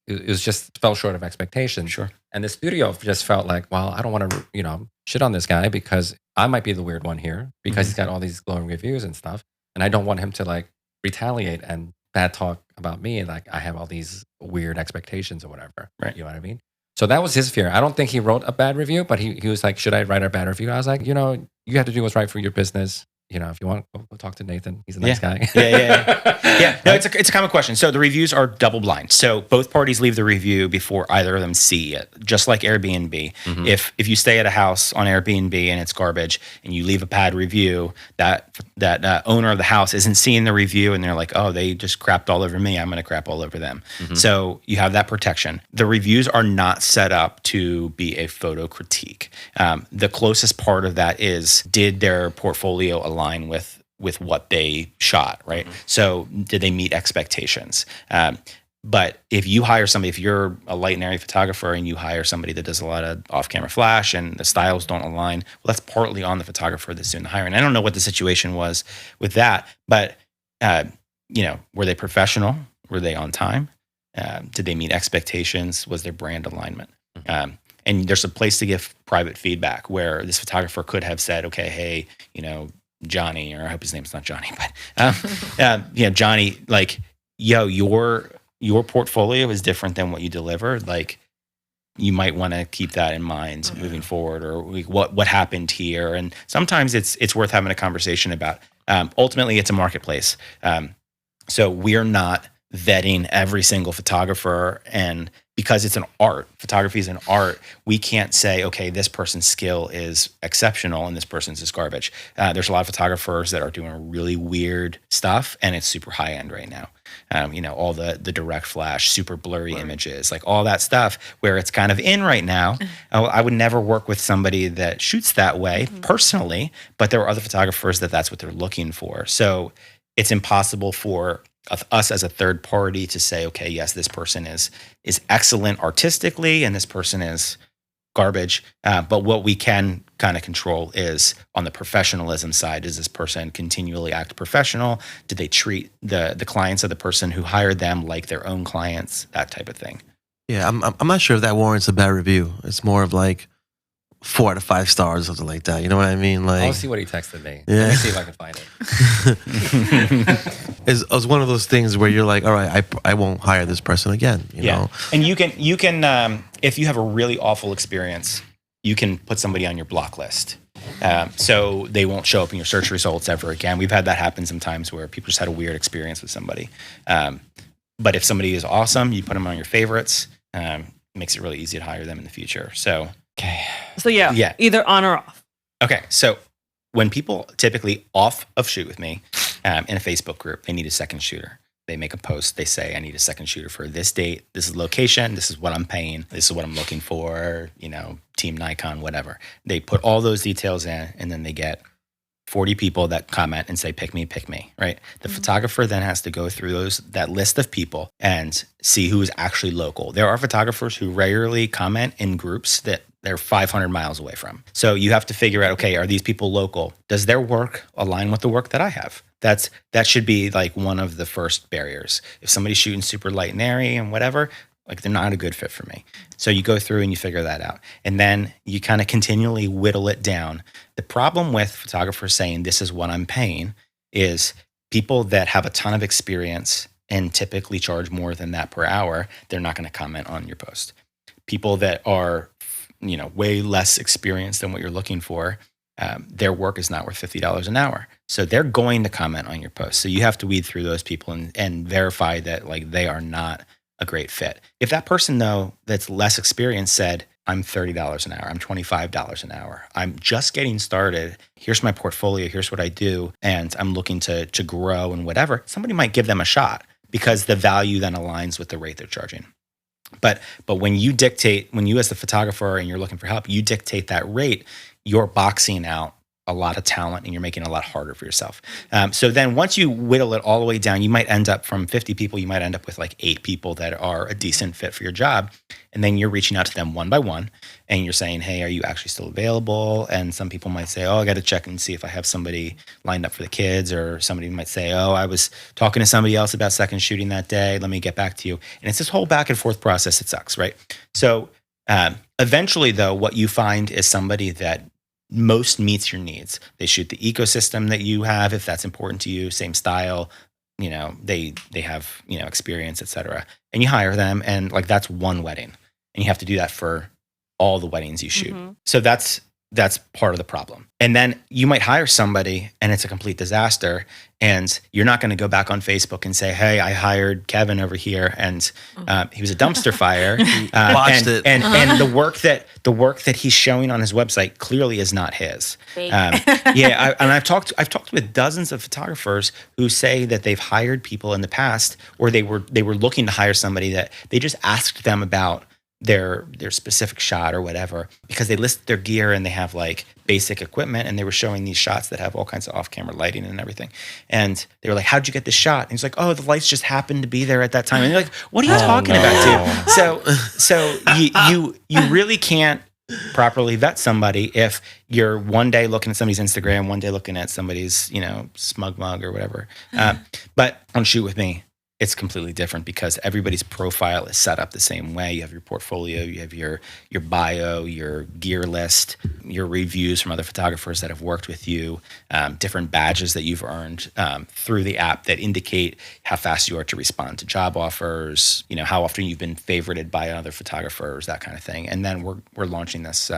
it was just fell short of expectations. Sure. And the studio just felt like, well, I don't want to, shit on this guy because I might be the weird one here because he's got all these glowing reviews and stuff. And I don't want him to retaliate and bad talk about me. And I have all these weird expectations or whatever. Right. You know what I mean? So that was his fear. I don't think he wrote a bad review, but he was like, should I write a bad review? I was like, you have to do what's right for your business. If you want, go talk to Nathan. He's a nice guy. Yeah. No, it's a common question. So the reviews are double blind. So both parties leave the review before either of them see it. Just like Airbnb. If you stay at a house on Airbnb and it's garbage and you leave a bad review, that owner of the house isn't seeing the review and they're like, oh, they just crapped all over me. I'm going to crap all over them. So you have that protection. The reviews are not set up to be a photo critique. The closest part of that is, did their portfolio align with what they shot, right? So did they meet expectations? But if you hire somebody, if you're a light and airy photographer and you hire somebody that does a lot of off-camera flash and the styles don't align, well, that's partly on the photographer that's doing the hiring. I don't know what the situation was with that, but were they professional? Were they on time? Did they meet expectations? Was their brand alignment? And there's a place to give private feedback where this photographer could have said, okay, hey, Johnny, or I hope his name's not Johnny, but Johnny, your portfolio is different than what you delivered. You might want to keep that in mind moving forward, or what happened here. And sometimes it's worth having a conversation about. Ultimately, it's a marketplace, so we're not vetting every single photographer, and because it's an art, photography is an art, we can't say, okay, this person's skill is exceptional and this person's is garbage. There's a lot of photographers that are doing really weird stuff, and it's super high end right now. All the direct flash, super blurry images, all that stuff where it's kind of in right now. I would never work with somebody that shoots that way personally, but there are other photographers that's what they're looking for. So it's impossible for us as a third party to say, okay, yes, this person is excellent artistically and this person is garbage. But what we can kind of control is on the professionalism side. Does this person continually act professional? Do they treat the clients of the person who hired them like their own clients? That type of thing. Yeah, I'm not sure if that warrants a bad review. It's more of like 4 out of 5 stars or something like that. You know what I mean? Like, I'll see what he texted me. Yeah. Let me see if I can find it. It's one of those things where you're like, all right, I won't hire this person again. You know? And you can if you have a really awful experience, you can put somebody on your block list. So they won't show up in your search results ever again. We've had that happen sometimes where people just had a weird experience with somebody. But if somebody is awesome, you put them on your favorites. Makes it really easy to hire them in the future. So, okay. So yeah, either on or off. Okay, so when people typically off of Shoot With Me in a Facebook group, they need a second shooter. They make a post. They say, I need a second shooter for this date. This is location. This is what I'm paying. This is what I'm looking for, Team Nikon, whatever. They put all those details in, and then they get 40 people that comment and say, pick me, right? The photographer then has to go through that list of people and see who is actually local. There are photographers who regularly comment in groups that they're 500 miles away from. So you have to figure out, okay, are these people local? Does their work align with the work that I have? That should be like one of the first barriers. If somebody's shooting super light and airy and whatever, like they're not a good fit for me. So you go through and you figure that out. And then you kind of continually whittle it down. The problem with photographers saying this is what I'm paying is people that have a ton of experience and typically charge more than that per hour, they're not going to comment on your post. People that are, way less experienced than what you're looking for, their work is not worth $50 an hour. So they're going to comment on your post. So you have to weed through those people and verify that like they are not a great fit. If that person though that's less experienced said, I'm $30 an hour, I'm $25 an hour, I'm just getting started, here's my portfolio, here's what I do, and I'm looking to grow and whatever, somebody might give them a shot because the value then aligns with the rate they're charging. But when you as the photographer and you're looking for help, you dictate that rate, you're boxing out a lot of talent and you're making it a lot harder for yourself. So then once you whittle it all the way down, you might end up from 50 people, you might end up with like 8 people that are a decent fit for your job. And then you're reaching out to them one by one and you're saying, hey, are you actually still available? And some people might say, oh, I got to check and see if I have somebody lined up for the kids. Or somebody might say, oh, I was talking to somebody else about second shooting that day. Let me get back to you. And it's this whole back and forth process. It sucks, right? So eventually though, what you find is somebody that most meets your needs. They shoot the ecosystem that you have, if that's important to you, same style, they have, experience, etc. And you hire them and like that's one wedding. And you have to do that for all the weddings you shoot. Mm-hmm. So that's part of the problem. And then you might hire somebody and it's a complete disaster. And you're not going to go back on Facebook and say, hey, I hired Kevin over here and he was a dumpster fire. And the work that he's showing on his website clearly is not his. I've talked with dozens of photographers who say that they've hired people in the past, or they were looking to hire somebody that they just asked them about their specific shot or whatever, because they list their gear and they have like basic equipment and they were showing these shots that have all kinds of off-camera lighting and everything. And they were like, how'd you get this shot? And he's like, oh, the lights just happened to be there at that time. And you're like, what are you talking about, dude? So you really can't properly vet somebody if you're one day looking at somebody's Instagram, one day looking at somebody's, smug mug or whatever. But on Shoot With Me, it's completely different because everybody's profile is set up the same way. You have your portfolio, you have your bio, your gear list, your reviews from other photographers that have worked with you, different badges that you've earned through the app that indicate how fast you are to respond to job offers, how often you've been favorited by other photographers, that kind of thing. And then we're launching this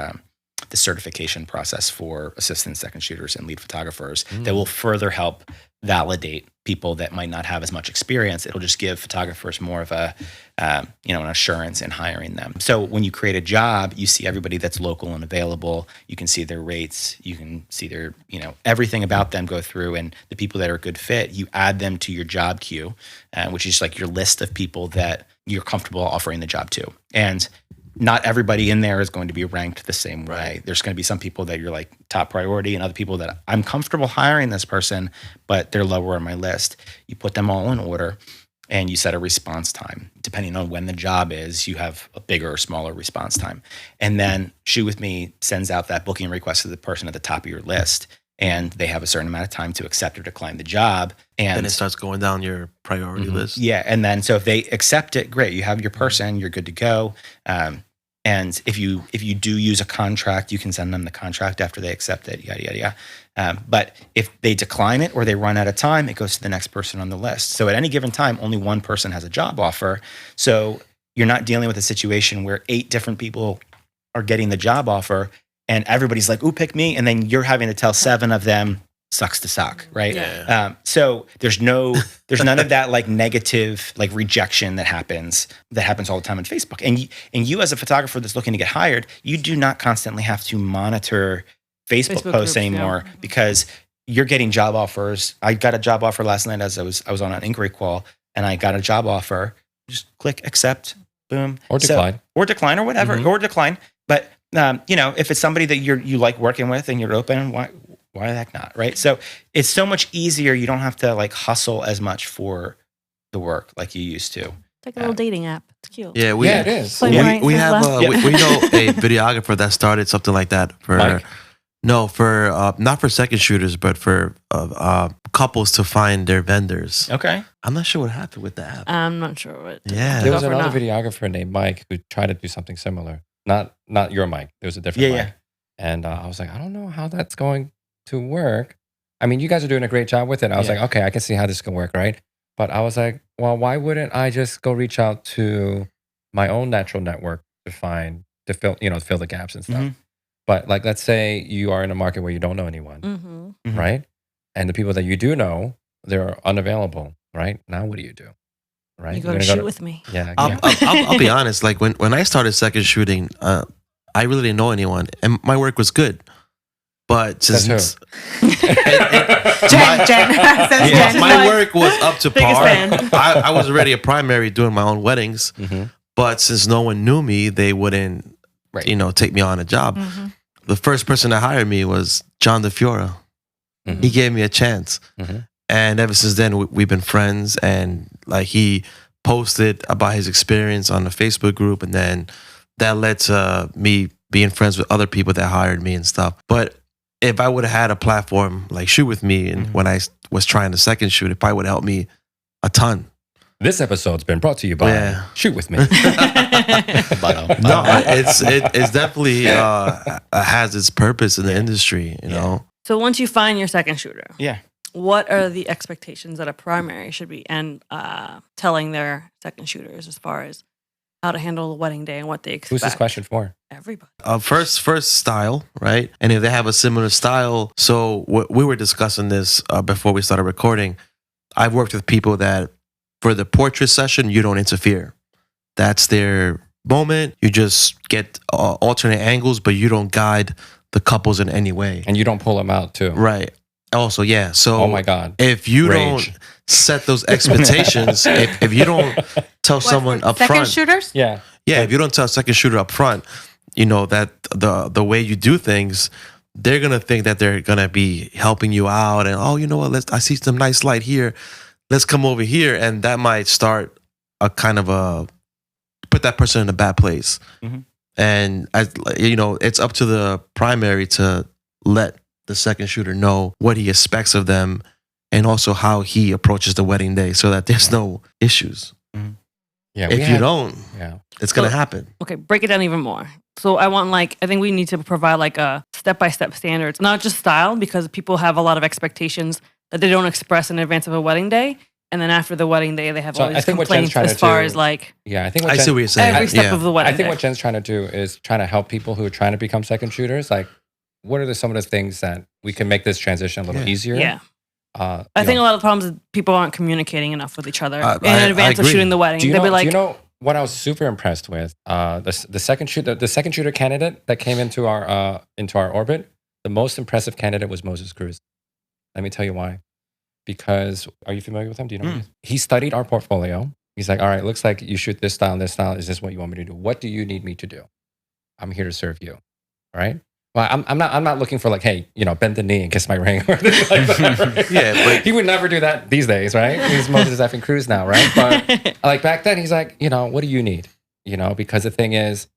the certification process for assistant second shooters and lead photographers that will further help validate people that might not have as much experience. It'll just give photographers more of a, an assurance in hiring them. So when you create a job, you see everybody that's local and available. You can see their rates. You can see their, everything about them go through, and the people that are a good fit, you add them to your job queue, which is like your list of people that you're comfortable offering the job to. And not everybody in there is going to be ranked the same way. Right. There's going to be some people that you're like top priority and other people that I'm comfortable hiring this person, but they're lower on my list. You put them all in order and you set a response time. Depending on when the job is, you have a bigger or smaller response time. And then Shoot With Me sends out that booking request to the person at the top of your list, and they have a certain amount of time to accept or decline the job. And then it starts going down your priority list. Yeah. And then so if they accept it, great. You have your person, you're good to go. And if you do use a contract, you can send them the contract after they accept it, yada, yada, yada. But if they decline it or they run out of time, it goes to the next person on the list. So at any given time, only one person has a job offer. So you're not dealing with a situation where 8 different people are getting the job offer and everybody's like, ooh, pick me. And then you're having to tell 7 of them, sucks to suck, right? Yeah. So there's none of that like negative like rejection that happens all the time on Facebook. And you as a photographer that's looking to get hired, you do not constantly have to monitor Facebook posts groups, anymore because you're getting job offers. I got a job offer last night as I was on an inquiry call, and I got a job offer. Just click accept, boom, or decline, or whatever, or decline. But if it's somebody that you like working with and you're open, why the heck not, right? So it's so much easier. You don't have to like hustle as much for the work like you used to. It's like a little dating app. It's cute. Yeah, it is. We have we know a videographer that started something like that for Mike? Not for second shooters, but for couples to find their vendors. Okay. I'm not sure what happened with the app. I'm not sure what. Yeah. There was another videographer named Mike who tried to do something similar. Not your Mike. There was a different Mike. And I was like, I don't know how that's going to work. I mean, you guys are doing a great job with it. I was like, okay, I can see how this can work, right? But I was like, well, why wouldn't I just go reach out to my own natural network to fill the gaps and stuff? But like, let's say you are in a market where you don't know anyone, right? And the people that you do know, they're unavailable, right? Now what do you do? Right? You go to Shoot With Me. Yeah. I'll be honest. Like when I started second shooting, I really didn't know anyone, and my work was good. But since my work was up to par, I was already a primary doing my own weddings. But since no one knew me, they wouldn't, take me on a job. The first person that hired me was John DeFiora. He gave me a chance, and ever since then we've been friends. And like he posted about his experience on the Facebook group, and then that led to me being friends with other people that hired me and stuff. But if I would have had a platform like Shoot With Me, and when I was trying to second shoot, it probably would help me a ton. This episode's been brought to you by Shoot With Me. No, it's definitely has its purpose in the industry, you know. So once you find your second shooter, Yeah. what are the expectations that a primary should be and telling their second shooters as far as how to handle the wedding day and what they expect? Who's this question for? Everybody. First style, right? And if they have a similar style, so we were discussing this before we started recording. I've worked with people that for the portrait session, you don't interfere. That's their moment. You just get alternate angles, but you don't guide the couples in any way. And you don't pull them out too. Right. Also, yeah. So, oh my God. If you don't set those expectations, if you don't tell someone up front. Second shooters? Yeah. Yeah. If you don't tell a second shooter up front, that the way you do things, they're going to think that they're going to be helping you out. And, oh, you know what? I see some nice light here. Let's come over here. And that might start a kind of put that person in a bad place. And, it's up to the primary to let the second shooter know what he expects of them and also how he approaches the wedding day so that there's no issues. Yeah, if you don't, it's going to happen. Okay, break it down even more. So I think we need to provide like a step-by-step standards, not just style, because people have a lot of expectations that they don't express in advance of a wedding day. And then after the wedding day, they have all these complaints as far as like... Yeah, I think I see what you're saying. Every step of the wedding I think what Jen's trying to do is trying to help people who are trying to become second shooters. Like, what are some of the things that we can make this transition a little easier? Yeah. I think a lot of the problems is people aren't communicating enough with each other in advance of shooting the wedding. Do you know what I was super impressed with? The second shooter candidate that came into our orbit, the most impressive candidate was Moses Cruz. Let me tell you why. Because, are you familiar with him? Do you know him? He studied our portfolio. He's like, all right, looks like you shoot this style and this style. Is this what you want me to do? What do you need me to do? I'm here to serve you. All right? Well, I'm not looking for like, hey, bend the knee and kiss my ring or anything like that. Right? Yeah, but he would never do that these days, right? He's Moses effing Cruz now, right? But like back then, he's like, what do you need? Because the thing is,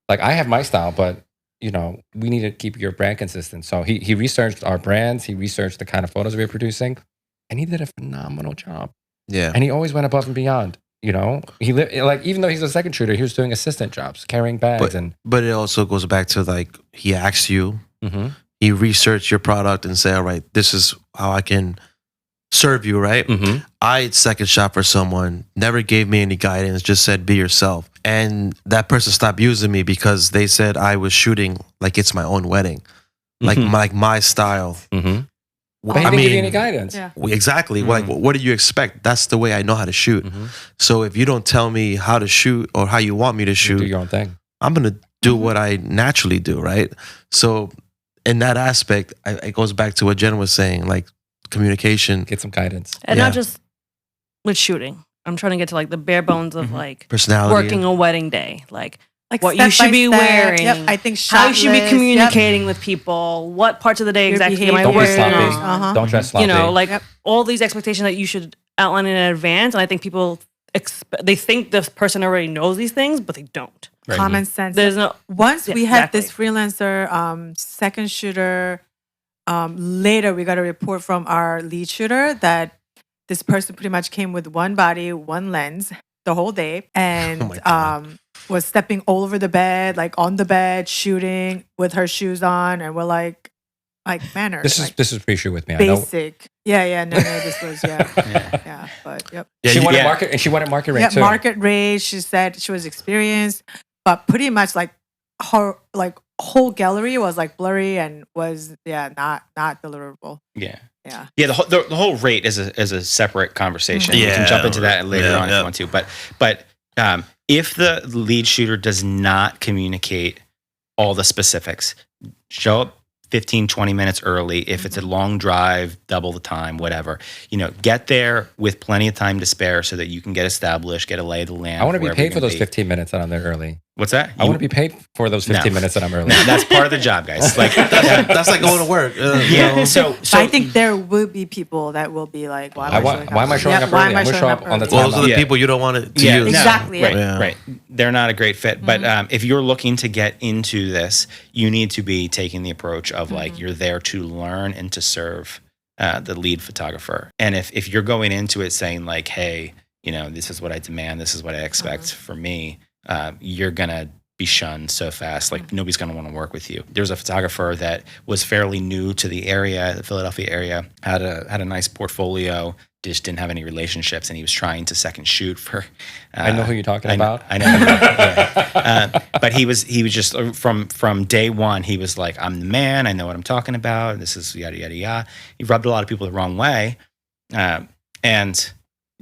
like, I have my style, but we need to keep your brand consistent. So he researched our brands, he researched the kind of photos we were producing, and he did a phenomenal job. yeah, And he always went above and beyond. Like, even though he's a second shooter, he was doing assistant jobs, carrying bags, but it also goes back to like he asked you, mm-hmm. he researched your product and say, all right, this is how I can serve you, right? Mm-hmm. I second shot for someone, never gave me any guidance, just said be yourself, and that person stopped using me because they said I was shooting like it's my own wedding, like my style. Mm-hmm. But he didn't give you any guidance. Yeah. Exactly. Like, what do you expect? That's the way I know how to shoot. Mm-hmm. So if you don't tell me how to shoot or how you want me to shoot, do your own thing. I'm gonna do what I naturally do, right? So in that aspect, it goes back to what Jen was saying, like communication, Get some guidance. And not just with shooting. I'm trying to get to like the bare bones of like personality, working a wedding day, like what step you should by be step. wearing. Yep. I think how you should be list, communicating with people. What parts of the day Your exactly am I Don't be behavior. working sloppy. on? Don't dress sloppy. Like all these expectations that you should outline in advance. And I think people they think this person already knows these things, but they don't. Right. Common sense. There's no. Once Yeah, we had exactly. this freelancer second shooter, later we got a report from our lead shooter that this person pretty much came with one body, one lens the whole day, and Oh my God. was stepping all over the bed, like on the bed, shooting with her shoes on, and we're like manners. This is pre-shoot with me. I know. basic. Yeah, no, this was yeah, but yep. Yeah, She wanted yeah. market, and she wanted market rate Yeah, too. market rate. She said she was experienced, but pretty much like her whole gallery was like blurry and was not deliverable. Yeah. Yeah. Yeah, the whole rate is a separate conversation. We can jump into that later on if you want to. But if the lead shooter does not communicate all the specifics, show up 15, 20 minutes early. If it's a long drive, double the time, whatever. Get there with plenty of time to spare so that you can get established, get a lay of the land. I want to be wherever paid you're for gonna those be. 15 minutes that I'm there early. What's that? I want to be paid for those 15 minutes that I'm early. No, that's part of the job, guys. Like that's like going to work. yeah. So But I think there will be people that will be like, why am I showing up why early? am I I'm gonna showing show up up on the early? Well, those are the Yeah. people you don't want to use. no, Exactly. Right, Yeah. right. They're not a great fit. But if you're looking to get into this, you need to be taking the approach of like you're there to learn and to serve the lead photographer. And if you're going into it saying like, hey, this is what I demand, this is what I expect for me, you're gonna be shunned so fast. Like nobody's going to want to work with you. There's a photographer that was fairly new to the area, the Philadelphia area, had a nice portfolio, just didn't have any relationships, and he was trying to second shoot for. I know who you're talking about. I know. Yeah. But he was just from day one. He was like, "I'm the man. I know what I'm talking about. This is yada yada yada." He rubbed a lot of people the wrong way, and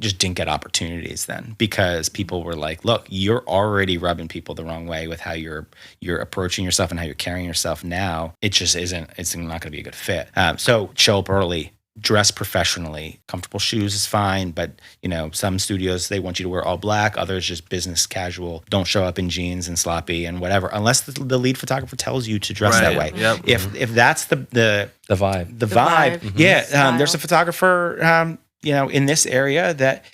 just didn't get opportunities then because people were like, look, you're already rubbing people the wrong way with how you're approaching yourself and how you're carrying yourself now. It just isn't, it's not going to be a good fit. So show up early, dress professionally. Comfortable shoes is fine, but some studios, they want you to wear all black, others just business casual. Don't show up in jeans and sloppy and whatever, unless the lead photographer tells you to dress that way. Yep. If that's the vibe. The vibe. Mhm. Yeah. Style. There's a photographer, in this area that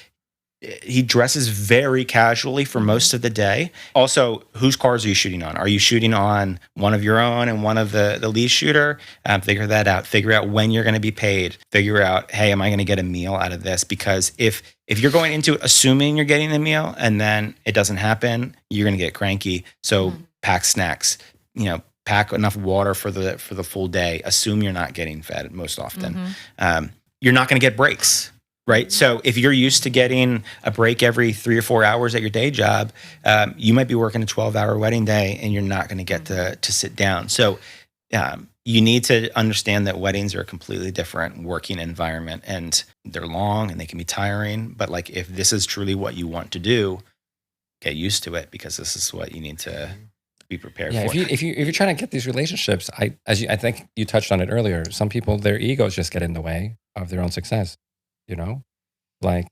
he dresses very casually for most of the day. Also, whose cars are you shooting on? Are you shooting on one of your own and one of the lead shooter? Figure that out. Figure out when you're going to be paid. Figure out, hey, am I going to get a meal out of this? Because if you're going into it assuming you're getting a meal and then it doesn't happen, you're going to get cranky. So pack snacks. Pack enough water for the full day. Assume you're not getting fed most often. You're not going to get breaks. Right. So if you're used to getting a break every 3 or 4 hours at your day job, you might be working a 12-hour wedding day and you're not going to get to sit down. So you need to understand that weddings are a completely different working environment and they're long and they can be tiring. But like if this is truly what you want to do, get used to it because this is what you need to be prepared for. If you're trying to get these relationships, I think you touched on it earlier. Some people, their egos just get in the way of their own success. Like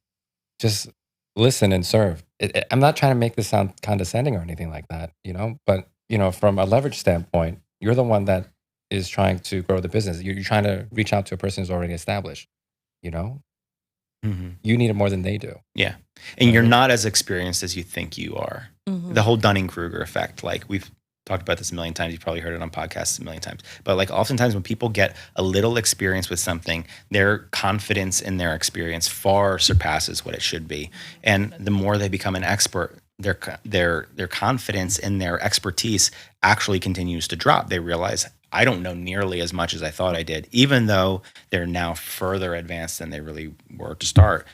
just listen and serve. I'm not trying to make this sound condescending or anything like that, but from a leverage standpoint, you're the one that is trying to grow the business. You're trying to reach out to a person who's already established. You know, you need it more than they do. Yeah, and you're not as experienced as you think you are. The whole Dunning-Kruger effect, like we've talked about this a million times. You've probably heard it on podcasts a million times. But like oftentimes when people get a little experience with something, their confidence in their experience far surpasses what it should be. And the more they become an expert, their confidence in their expertise actually continues to drop. They realize, I don't know nearly as much as I thought I did, even though they're now further advanced than they really were to start.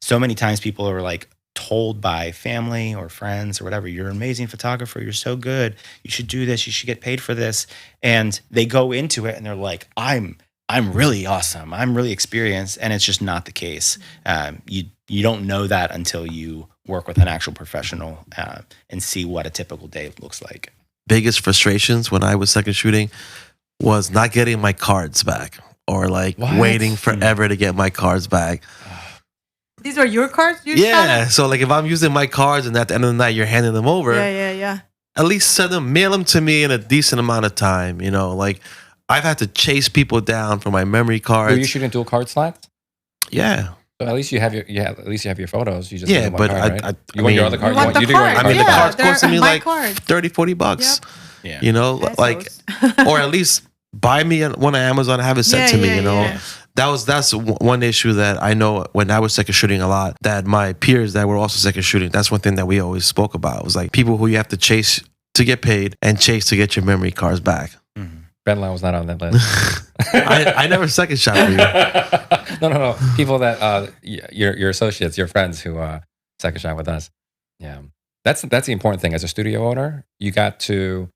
So many times people are like, told by family or friends or whatever, you're an amazing photographer, you're so good, you should do this, you should get paid for this. And they go into it and they're like, I'm really awesome, I'm really experienced. And it's just not the case. You don't know that until you work with an actual professional and see what a typical day looks like. Biggest frustrations when I was second shooting was not getting my cards back, or like waiting forever to get my cards back. These are your cards? So like if I'm using my cards and at the end of the night you're handing them over, Yeah. at least mail them to me in a decent amount of time. You know, like I've had to chase people down for my memory cards. Were you shooting dual card slots? Yeah. So at least you have your photos. You just but right? You want your other card? You want the do want your card. I mean, the cards costing me like cards. $30-$40. Yep. Yeah. You know, like, or at least buy me one on Amazon and have it sent to me. You know. Yeah. That's one issue that I know when I was second shooting a lot, that my peers that were also second shooting, that's one thing that we always spoke about. It was like people who you have to chase to get paid and chase to get your memory cards back. Ben Lau was not on that list. I never second shot for you. No. People that your associates, your friends who second shot with us. Yeah, that's the important thing. As a studio owner, you got to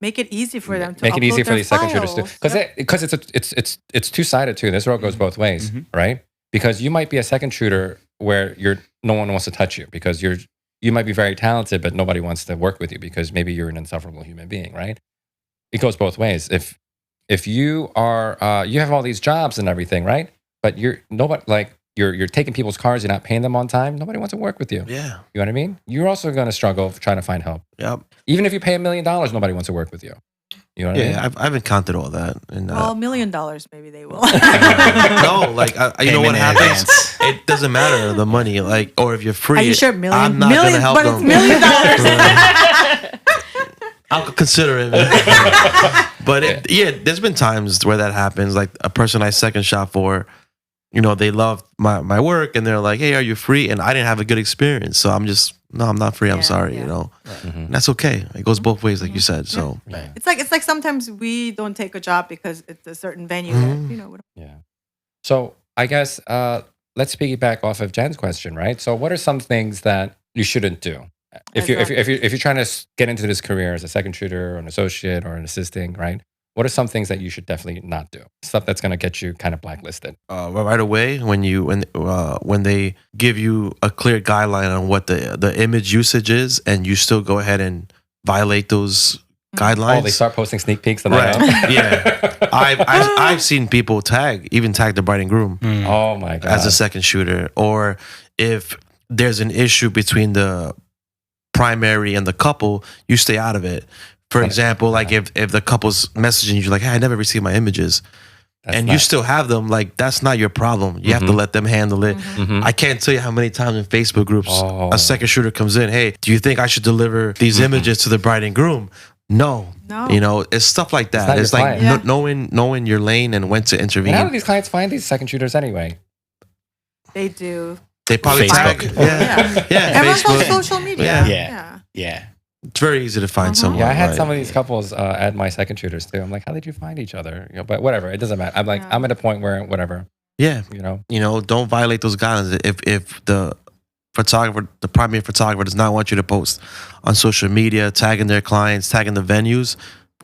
make it easy for them to make it easy for these second files. shooters to, because it's two-sided too. This road goes both ways, right? Because you might be a second shooter where no one wants to touch you because you might be very talented, but nobody wants to work with you because maybe you're an insufferable human being, right? It goes both ways. If you are you have all these jobs and everything, right? But you're taking people's cars, you're not paying them on time. Nobody wants to work with you. Yeah. You know what I mean? You're also going to struggle trying to find help. Yep. Even if you pay $1 million, nobody wants to work with you. You know what I mean? Yeah, I've encountered all that. And, well, $1 million, maybe they will. no, like you know what happens? It doesn't matter the money, like, or if you're free. Are you sure I'm not going to help but them. It's $1 million. I'll consider it. But there's been times where that happens. Like a person I second shot for, you know, they love my work and they're like, hey, are you free? And I didn't have a good experience. So I'm not free. I'm sorry, you know. And that's okay. It goes both ways, like you said. So it's like sometimes we don't take a job because it's a certain venue that, you know. Yeah. So I guess let's piggyback off of Jen's question, right? So what are some things that you shouldn't do? If you're trying to get into this career as a second shooter or an associate or an assisting, right? What are some things that you should definitely not do? Stuff that's going to get you kind of blacklisted. Right away, when they give you a clear guideline on what the image usage is, and you still go ahead and violate those guidelines. Oh, they start posting sneak peeks the right. night of? Yeah, I've seen people tag the bride and groom. Oh my god, as a second shooter, or if there's an issue between the primary and the couple, you stay out of it. For example, like if the couple's messaging you like, hey, I never received my images, you still have them, like that's not your problem. You have to let them handle it. I can't tell you how many times in Facebook groups a second shooter comes in, hey, do you think I should deliver these images to the bride and groom? No. You know, it's stuff like that. It's like knowing your lane and when to intervene. And how do these clients find these second shooters anyway? They do. They probably Facebook. Everyone's on Facebook. social media. Yeah. It's very easy to find someone. Yeah, I had some of these couples add my second shooters too. I'm like, how did you find each other? You know, but whatever, it doesn't matter. I'm like, I'm at a point where whatever. Yeah, you know, don't violate those guidelines. If the primary photographer does not want you to post on social media, tagging their clients, tagging the venues,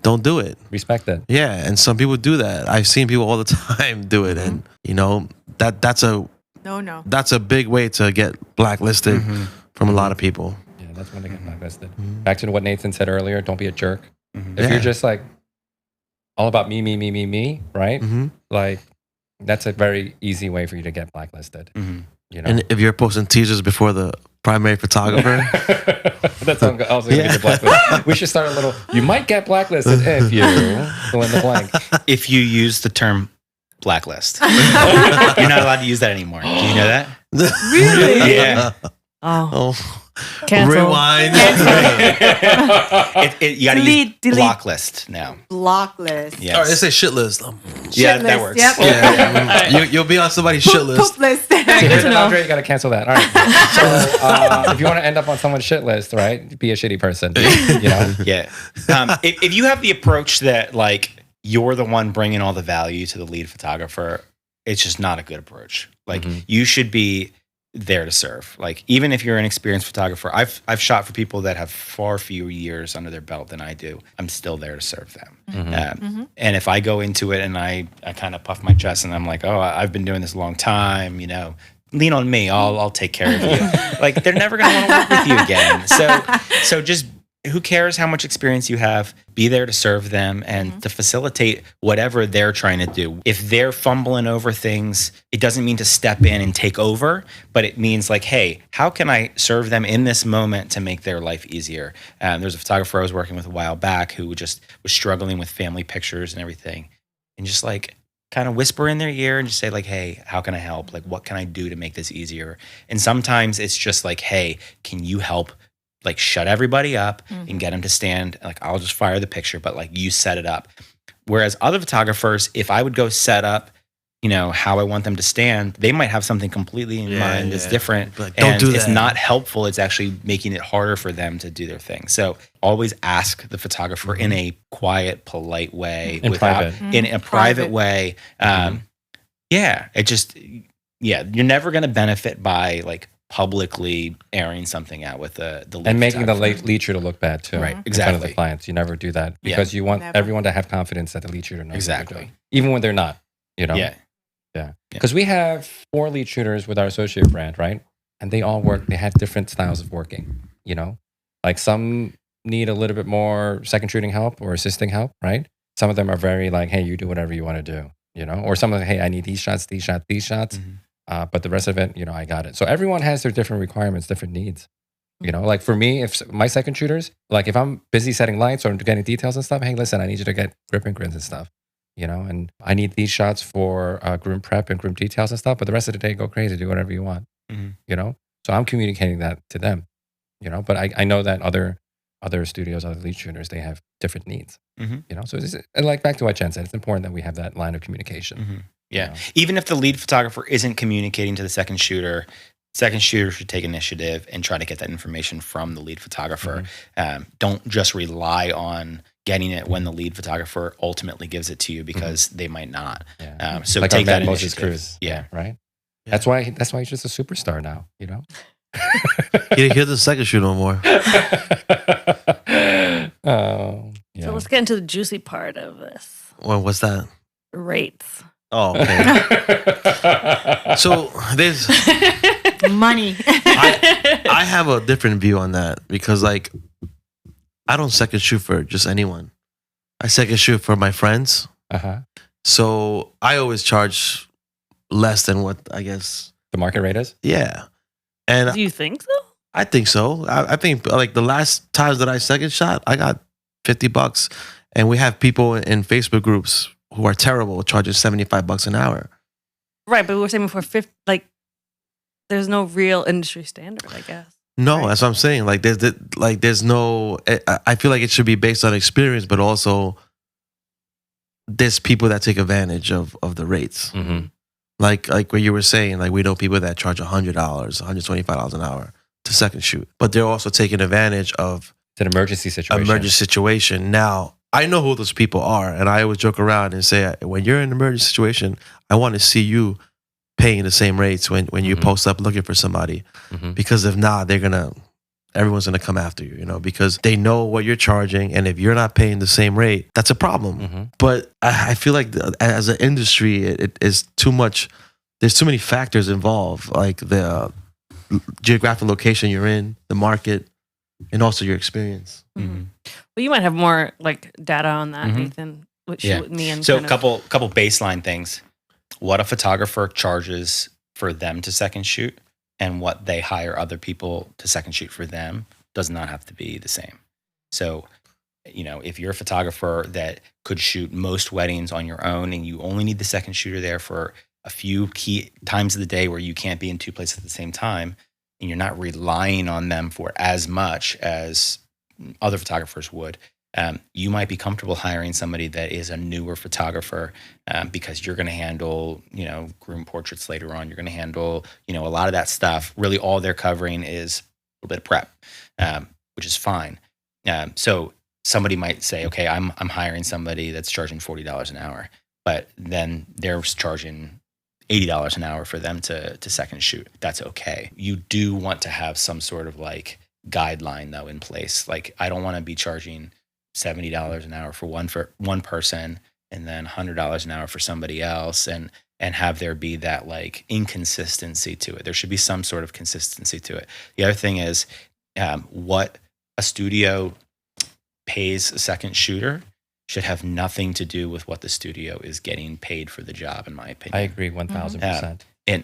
don't do it. Respect it. Yeah, and some people do that. I've seen people all the time do it, and that's a big way to get blacklisted from a lot of people. That's when they get blacklisted. Back to what Nathan said earlier, don't be a jerk. If you're just like all about me, right? Like that's a very easy way for you to get blacklisted. You know? And if you're posting teasers before the primary photographer. That's also going to get blacklisted. We should start a little. You might get blacklisted if you fill in the blank. If you use the term blacklist, you're not allowed to use that anymore. Do you know that? Really? Yeah. Oh. Cancel. Rewind. You got to use block list now. Block list. Yes. All right, let's say shit list. Yeah, Shit that list, works. yep. Yeah, you'll be on somebody's shit list. Poop list. Good to know. Andre, you got to cancel that. All right. So if you want to end up on someone's shit list, right? Be a shitty person. You know. Yeah. If you have the approach that like you're the one bringing all the value to the lead photographer, it's just not a good approach. Like you should be there to serve. Like even if you're an experienced photographer, I've shot for people that have far fewer years under their belt than I do. I'm still there to serve them. And if I go into it and I kind of puff my chest and I'm like, oh, I've been doing this a long time, you know, lean on me. I'll take care of you. Like they're never going to want to work with you again. So just who cares how much experience you have? Be there to serve them and to facilitate whatever they're trying to do. If they're fumbling over things, it doesn't mean to step in and take over, but it means like, hey, how can I serve them in this moment to make their life easier? There's a photographer I was working with a while back who just was struggling with family pictures and everything. And just like kind of whisper in their ear and just say like, hey, how can I help? Like, what can I do to make this easier? And sometimes it's just like, hey, can you help like shut everybody up and get them to stand? Like, I'll just fire the picture, but like you set it up. Whereas other photographers, if I would go set up, you know, how I want them to stand, they might have something completely in mind that's different. But don't do that. It's not helpful. It's actually making it harder for them to do their thing. So always ask the photographer in a quiet, polite way, In a private way. Yeah, it just, you're never going to benefit by like publicly airing something out with the lead And making the photographer. lead shooter look bad too. Right, In front of the exactly. clients. You never do that because you want Never. everyone to have confidence that the lead shooter knows what they're Exactly. doing, even when they're not. You know. Yeah. Because we have 4 lead shooters with our associate brand, right? And they all work. They have different styles of working. You know, like some need a little bit more second shooting help or assisting help, right? Some of them are very like, hey, you do whatever you want to do. You know, or some of them, hey, I need these shots, these shots, these shots. But the rest of it, you know, I got it. So everyone has their different requirements, different needs. You know, like for me, if my second shooters, like if I'm busy setting lights or getting details and stuff, hey, listen, I need you to get grip and grins and stuff. You know, and I need these shots for groom prep and groom details and stuff. But the rest of the day, go crazy, do whatever you want. You know, so I'm communicating that to them. You know, but I know that other studios, other lead shooters, they have different needs. You know, so it's, and like back to what Jen said, it's important that we have that line of communication. Yeah. You know? Even if the lead photographer isn't communicating to the second shooter should take initiative and try to get that information from the lead photographer. Don't just rely on getting it when the lead photographer ultimately gives it to you because they might not. So like take our that Moses initiative. Cruz. Yeah. Right. That's why he's just a superstar now, you know? You didn't hear the second shoot no more. Oh, yeah. So let's get into the juicy part of this. Well, what's that? Rates. Oh, okay. So there's Money. I have a different view on that because like I don't second shoot for just anyone. I second shoot for my friends. So I always charge less than what I guess The market rate is? Yeah. And Do you think so? I think so. I think like the last times that I second shot, I got $50, and we have people in Facebook groups who are terrible charging $75 an hour. Right, but we were saying before, like, there's no real industry standard, I guess. No, Right. that's what I'm saying. Like there's no. I feel like it should be based on experience, but also there's people that take advantage of the rates. Like what you were saying, like we know people that charge $100, $125 an hour to second shoot, but they're also taking advantage of It's an emergency situation. emergency situation. Now, I know who those people are, and I always joke around and say, when you're in an emergency situation, I want to see you paying the same rates when you post up looking for somebody, because if not, everyone's gonna come after you, you know, because they know what you're charging, and if you're not paying the same rate, that's a problem. But I feel like as an industry, it is too much. There's too many factors involved, like the geographic location you're in, the market, and also your experience. Well, you might have more like data on that, Nathan. Shoot with me and So kind of- couple baseline things. What a photographer charges for them to second shoot and what they hire other people to second shoot for them does not have to be the same. So, if you're a photographer that could shoot most weddings on your own and you only need the second shooter there for a few key times of the day where you can't be in two places at the same time, and you're not relying on them for as much as other photographers would, you might be comfortable hiring somebody that is a newer photographer because you're going to handle, groom portraits later on. You're going to handle, a lot of that stuff. Really, all they're covering is a little bit of prep, which is fine. So somebody might say, okay, I'm hiring somebody that's charging $40 an hour, but then they're charging $80 an hour for them to second shoot. That's okay. You do want to have some sort of like guideline though in place. Like I don't want to be charging $70 an hour for one person and then $100 an hour for somebody else and have there be that like inconsistency to it. There should be some sort of consistency to it. The other thing is what a studio pays a second shooter should have nothing to do with what the studio is getting paid for the job, in my opinion. I agree 1,000%.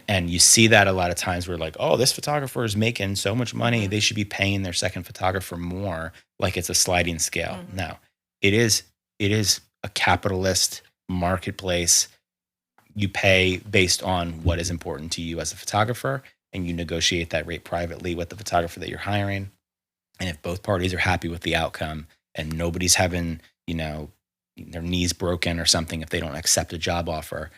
And you see that a lot of times where like, oh, this photographer is making so much money, they should be paying their second photographer more, like it's a sliding scale. No, it is a capitalist marketplace. You pay based on what is important to you as a photographer, and you negotiate that rate privately with the photographer that you're hiring. And if both parties are happy with the outcome and nobody's having, their knees broken or something if they don't accept a job offer,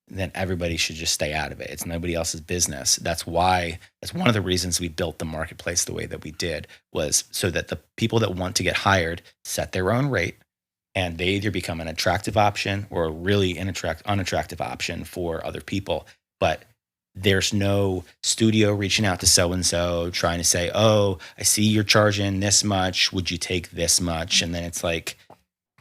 then everybody should just stay out of it. It's nobody else's business. That's one of the reasons we built the marketplace the way that we did, was so that the people that want to get hired set their own rate, and they either become an attractive option or a really unattractive option for other people. But there's no studio reaching out to so-and-so trying to say, oh, I see you're charging this much. Would you take this much? And then it's like,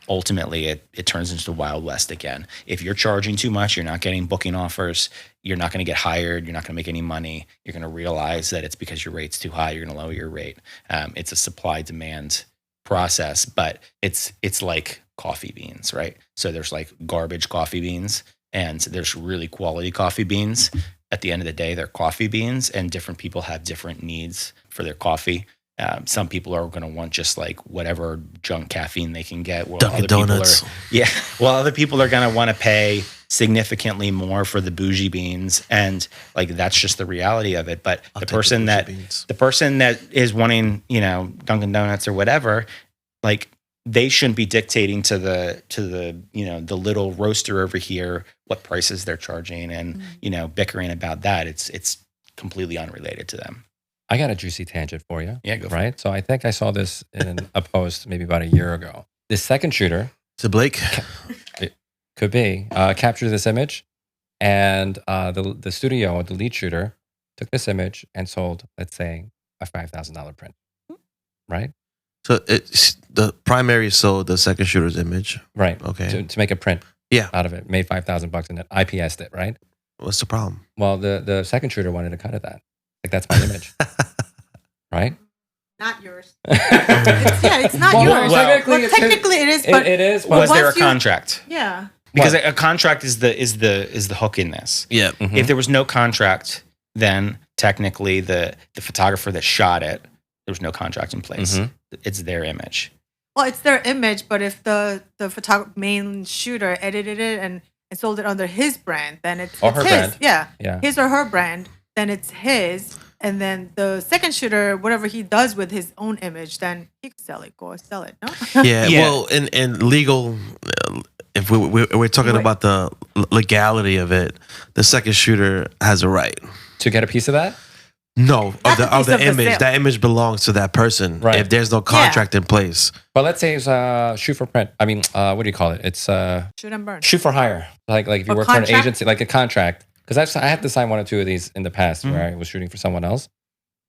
ultimately it turns into the Wild West again. If you're charging too much, you're not getting booking offers, you're not going to get hired, you're not going to make any money. You're going to realize that it's because your rate's too high, you're going to lower your rate. It's a supply-demand process, but it's like coffee beans, right? So there's like garbage coffee beans and there's really quality coffee beans. At the end of the day, they're coffee beans, and different people have different needs for their coffee. Some people are going to want just like whatever junk caffeine they can get. While Dunkin' Donuts. While other people are going to want to pay significantly more for the bougie beans, and like that's just the reality of it. But the person that is wanting, Dunkin' Donuts or whatever, like they shouldn't be dictating to the the little roaster over here what prices they're charging and bickering about that. It's completely unrelated to them. I got a juicy tangent for you. Yeah, go for it. So I think I saw this in a post maybe about a year ago. This second shooter, is it Blake? It could be, captured this image, and the studio, the lead shooter, took this image and sold, let's say, a $5,000 print, right? So it's the primary sold the second shooter's image, right? Okay, to make a print, out of it, made $5,000 and then IPS'd it, right? What's the problem? Well, the second shooter wanted to cut of that. Like that's my image, right? Not yours. It's not yours. Technically, it is. But it is. Was there a contract? Yeah. Because a contract is the hook in this. Yeah. Mm-hmm. If there was no contract, then technically the photographer that shot it, there was no contract in place. Mm-hmm. It's their image. Well, it's their image, but if the main shooter edited it and sold it under his brand, then it's her his. brand. Yeah. His or her brand, then it's his. And then the second shooter, whatever he does with his own image, then he can sell it. Go sell it. No. Yeah. Well, in legal, if we're talking about the legality of it, the second shooter has a right to get a piece of that. No, of the image. Sale. That image belongs to that person. Right. If there's no contract in place. But let's say it's shoot for print. I mean, what do you call it? It's shoot and burn. Shoot for hire. Like if you work for an agency, like a contract. Because I had to sign one or two of these in the past where I was shooting for someone else.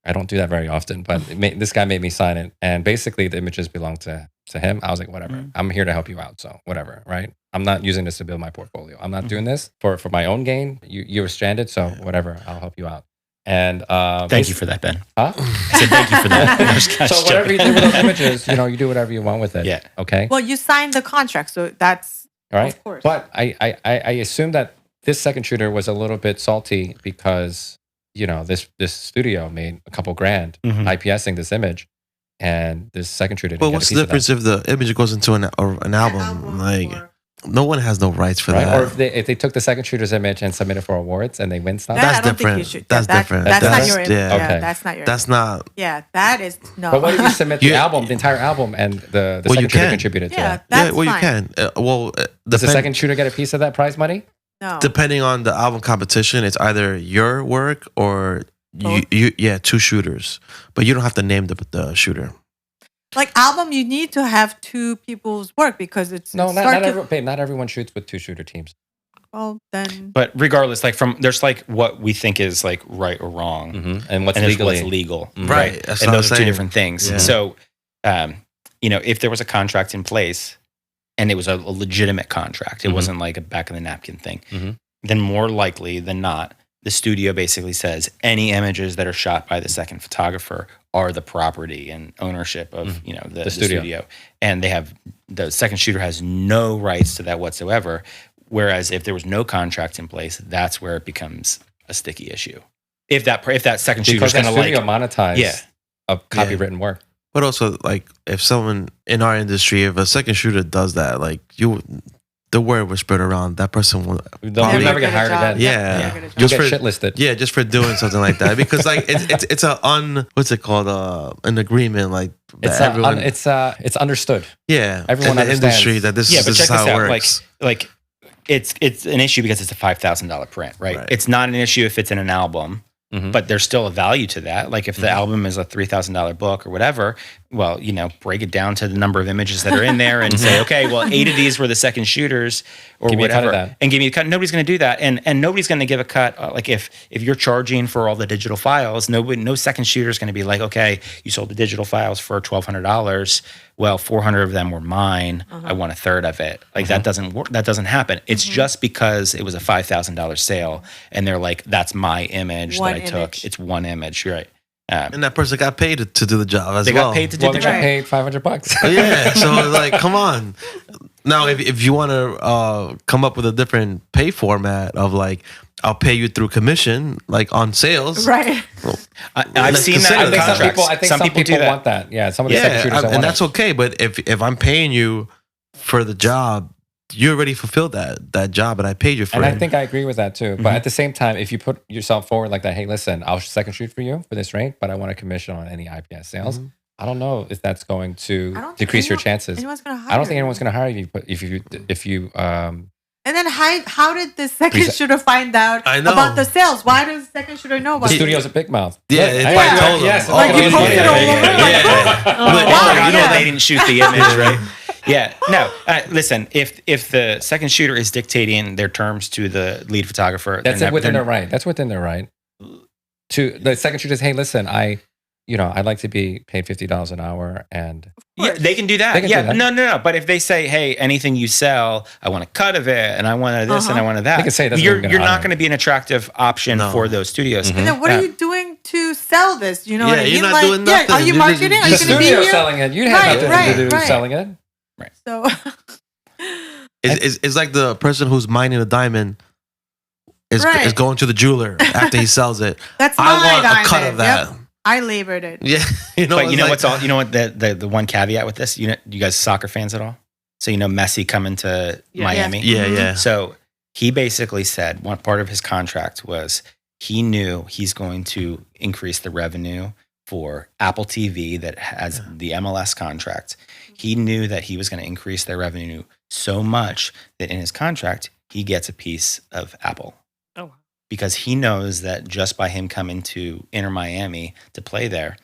I don't do that very often, but this guy made me sign it. And basically the images belong to him. I was like, whatever. I'm here to help you out. So whatever, right? I'm not using this to build my portfolio. I'm not doing this for my own gain. You were stranded, so whatever. I'll help you out. And thank you for that, Ben. Huh? I said thank you for that. So whatever you do with those images, you do whatever you want with it. Yeah. Okay. Well, you signed the contract, so that's all right. Of course. But I assume that this second shooter was a little bit salty because this studio made a couple grand Mhm. IPSing this image, and this second shooter didn't But get what's a the piece of difference if the image goes into an album? Like, no one has no rights for that, right? that. Or if they took the second shooter's image and submitted for awards and they win stuff. That That's I don't think you different. should. That's different. That's not That's- your. yeah. Okay. That's not your. That's not. Yeah, that is no. But what if you submit the You- album, the entire album, and the Well, you second shooter can. contributed to Yeah, it? that's Yeah, well, fine. you can. Does the Depend- second shooter get a piece of that prize money? No. depending on the album competition, it's either your work or Both? you 2 shooters, but you don't have to name the shooter. Like album, you need to have 2 people's work because it's No, it's not start to- not everyone shoots with 2 shooter teams. Well, then But regardless, like there's like what we think is like right or wrong, And what's and there's legally what's legal, Mhm. Right, that's And what those I'm are two saying. different things. Yeah. So, if there was a contract in place, and it was a legitimate contract, it Mhm. wasn't like a back of the napkin thing, Mhm. then more likely than not, the studio basically says any images that are shot by the second photographer are the property and ownership of the studio, and the second shooter has no rights to that whatsoever. Whereas if there was no contract in place, that's where it becomes a sticky issue. If that second shooter because is that going to studio monetize Yeah. a copywritten work. But also, like, if someone in our industry, if a second shooter does that, like, the word was spread around, that person will They'll probably- never get hired again. Yeah. Never get a job. You'll Just get for- shitlisted. just for doing something like that, because like it's what's it called, an agreement, like It's that everyone, it's understood. yeah, everyone in the understands. industry that this Yeah, is but this check is how this it out. works. Like it's an issue because it's a $5,000 print, right? Right. It's not an issue if it's in an album, Mhm. but there's still a value to that. Like if the album is a $3,000 book or whatever, well, break it down to the number of images that are in there and say, okay, well, 8 of these were the second shooters or Give me a cut of whatever, that. and give me a cut. Nobody's going to do that, and nobody's going to give a cut. Like if you're charging for all the digital files, no second shooter is going to be like, okay, you sold the digital files for $1,200. Well, 400 of them were mine. I want a third of it. Like that doesn't work. That doesn't happen. It's just because it was a $5,000 sale, and they're like, "That's my image One that I took. image. It's one image." You're right. And that person got paid to do the job as They well. got paid to do Well, the they job. got paid $500. Yeah, so like, come on. Now, if you want to come up with a different pay format of like, I'll pay you through commission, like on sales. right. I've Let's seen consider that in that. contracts. I think some people do that. want that. Yeah, some of the second Yeah, shooters don't and want that's it. okay. But if I'm paying you for the job, you already fulfilled that job, and I paid you for And it. I think I agree with that too. But at the same time, if you put yourself forward like that, hey, listen, I'll second shoot for you for this rate, but I want a commission on any IPS sales. I don't know if that's going to I don't think decrease your anyone- chances. Anyone's gonna hire I don't think you. anyone's going to hire you. But if you And then how did the second Present- shooter find out I know. about the sales? Why does the second shooter know about the it? studio's a big mouth. Yeah, Look, it's I- like I- told them. yes, Oh, like you it's posted money. all over, like, But wow, you know yeah. they didn't shoot the image, right? Yeah. No. Listen, if the second shooter is dictating their terms to the lead photographer, That's then within they're- their right. That's within their right. To the second shooters, hey, listen, I'd like to be paid $50 an hour, and Yeah, they can do that. They can yeah, do that. no. But if they say, "Hey, anything you sell, I want a cut of it, and I want this, and I want that," They can say that's what you're we're gonna you're not honor. going to be an attractive option No. for those studios. And then what Yeah. are you doing to sell this? You know what I Yeah, mean? you're not doing Yeah, are nothing. you You're marketing? just- Are the you going to be studio here? selling it. You have nothing Right, to do right. selling it. So It's like the person who's mining a diamond is Right. going to the jeweler after he sells it. that's my I want diamond. a cut of that. Yep. I labored it. Yeah, you know. But you it's know like- what's all? You know what the one caveat with this? You guys soccer fans at all? So Messi coming to Yeah. Miami. Yeah, yeah. So he basically said one part of his contract was he knew he's going to increase the revenue for Apple TV that has the MLS contract. He knew that he was going to increase their revenue so much that in his contract, he gets a piece of Apple. Oh. Because he knows that just by him coming to Inter Miami to play there,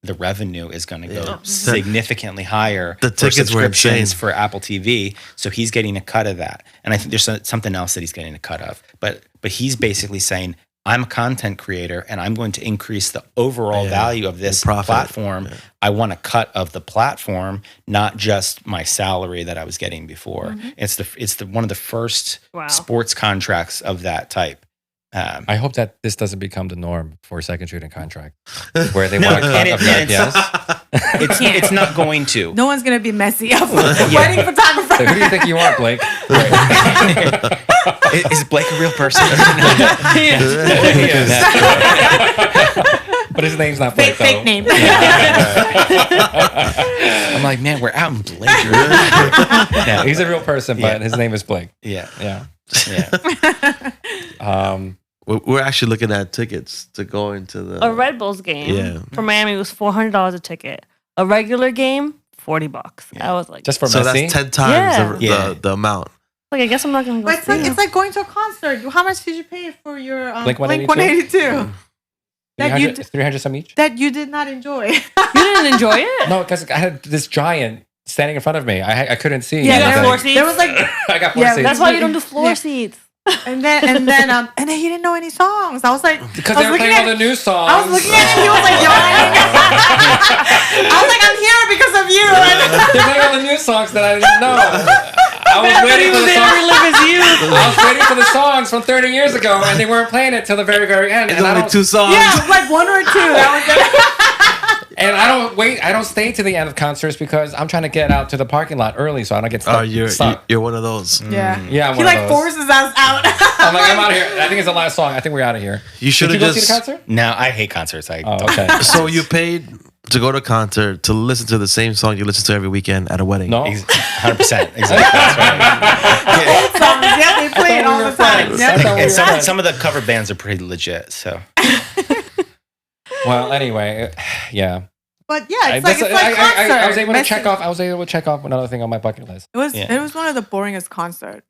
the revenue is going to go Yeah. significantly higher The for tickets were subscriptions insane. for Apple TV. So he's getting a cut of that. And I think there's something else that he's getting a cut of. But he's basically saying, I'm a content creator and I'm going to increase the overall Yeah, value of this the profit. platform. Yeah. I want a cut of the platform, not just my salary that I was getting before. It's the one of the first Wow. sports contracts of that type. I hope that this doesn't become the norm for second shooting contract, where they No, want a cut and of it- the and IPS. It's not going to. No one's gonna be messy. Wedding photographer. So who do you think you are, Blake? Is Blake a real person? But his name's not Blake. Fake name. I'm like, man, we're out in Blake. Yeah, he's a real person, but his name is Blake. Yeah. We're actually looking at tickets to go into the A Red Bulls game for Miami was $400 a ticket. A regular game, $40. I was like, just for so Messi? that's 10 times the amount. Like, I guess I'm not gonna go. But it's like going to a concert. How much did you pay for your Blink 182? That 300 some each? That you did not enjoy. You didn't enjoy it? No, because I had this giant standing in front of me. I couldn't see. Yeah, there were floor seats. There was like I got floor seats. That's why you don't do floor seats. And then he didn't know any songs. I was like, because they were playing all the new songs. I was looking at him. He was like yawning. I was like, I'm here because of you. They're playing all the new songs that I didn't know. I was waiting for the songs. I was waiting for the songs from 30 years ago, and they weren't playing it till the very, very end. It's only 2 songs. Yeah, like 1 or 2. That was it. And I don't stay to the end of concerts because I'm trying to get out to the parking lot early so I don't get stuck. You're one of those. Yeah. Yeah, I'm he one of those. Forces us out. I'm like, I'm out of here. I think it's the last song. I think we're out of here. You should have just... Did you go see the concert? No, I hate concerts. Okay. So you paid to go to a concert to listen to the same song you listen to every weekend at a wedding? No. 100%. Exactly. That's right. Yeah, they play it all the time. And some of the cover bands are pretty legit. So. Well, anyway, yeah. But yeah, it's like concert. I was able to check off. I was able to check off another thing on my bucket list. It was one of the boringest concerts.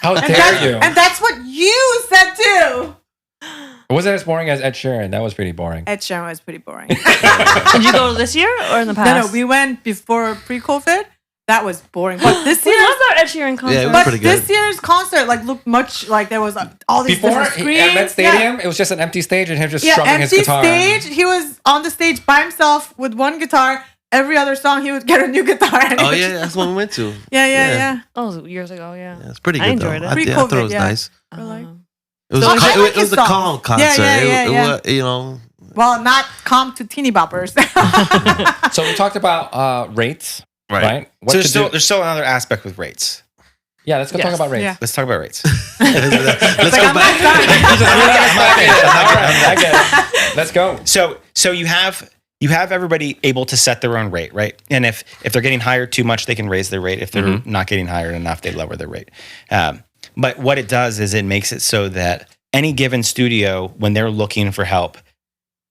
How dare you? And that's what you said too. It wasn't as boring as Ed Sheeran. That was pretty boring. Ed Sheeran was pretty boring. Did you go this year or in the past? No, we went before pre-COVID. That was boring. But this We year, loved our Ed Sheeran concert. Yeah, it was but pretty good. this year's concert looked much like there was all these Before different screens. at Met Stadium, it was just an empty stage and him just Yeah, strumming his empty guitar. stage. He was on the stage by himself with one guitar. Every other song, he would get a new guitar. And Oh yeah, that's what we went to. Yeah. That was years ago, yeah. It's pretty good. I enjoyed though. it. I thought it was nice. But like, It was So I like it was his a songs. calm concert. Yeah. It, you know. well, not calm to teeny boppers. So we talked about rates, right? What So to do- there's still another aspect with rates. Yeah, let's go talk about rates. Yeah. Let's talk about rates. Let's Like, go I'm back. not done. All right, I get it. Let's go. So you have everybody able to set their own rate, right? And if they're getting hired too much, they can raise their rate. If they're not getting hired enough, they lower their rate. But what it does is it makes it so that any given studio, when they're looking for help,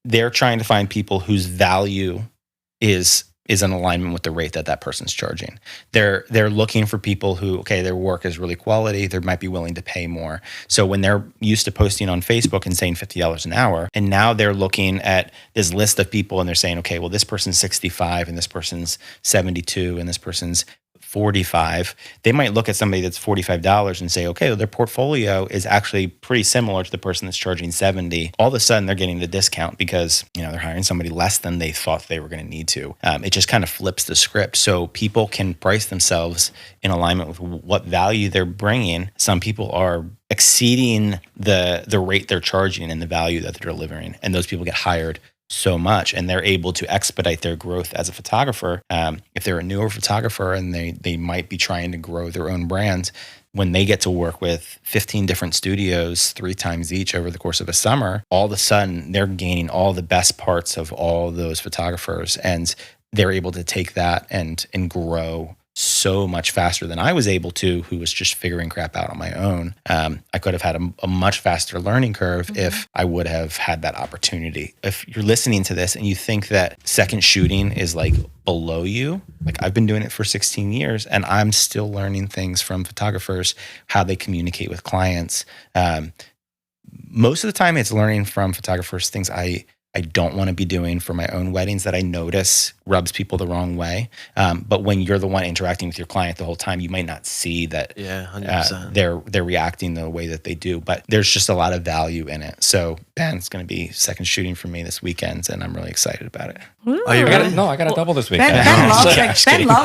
they're trying to find people whose value is in alignment with the rate that person's charging. They're looking for people who, okay, their work is really quality. They might be willing to pay more. So when they're used to posting on Facebook and saying $50 an hour, and now they're looking at this list of people and they're saying, okay, well, this person's 65 and this person's 72 and this person's 45, they might look at somebody that's $45 and say, okay, well, their portfolio is actually pretty similar to the person that's charging 70. All of a sudden, they're getting the discount because they're hiring somebody less than they thought they were going to need to. It just kind of flips the script, so people can price themselves in alignment with what value they're bringing. Some people are exceeding the rate they're charging and the value that they're delivering, and those people get hired so much, and they're able to expedite their growth as a photographer. If they're a newer photographer and they might be trying to grow their own brand, when they get to work with 15 different studios 3 times each over the course of a summer, all of a sudden they're gaining all the best parts of all those photographers, and they're able to take that and grow so much faster than I was able to, who was just figuring crap out on my own. I could have had a much faster learning curve if I would have had that opportunity. If you're listening to this and you think that second shooting is like below you, like I've been doing it for 16 years and I'm still learning things from photographers, how they communicate with clients. Most of the time it's learning from photographers things I don't want to be doing for my own weddings that I notice rubs people the wrong way. But when you're the one interacting with your client the whole time, you might not see that 100%. They're reacting the way that they do. But there's just a lot of value in it. So it's going to be second shooting for me this weekend, and I'm really excited about it. Are you ready? I got a double this weekend. Ben loves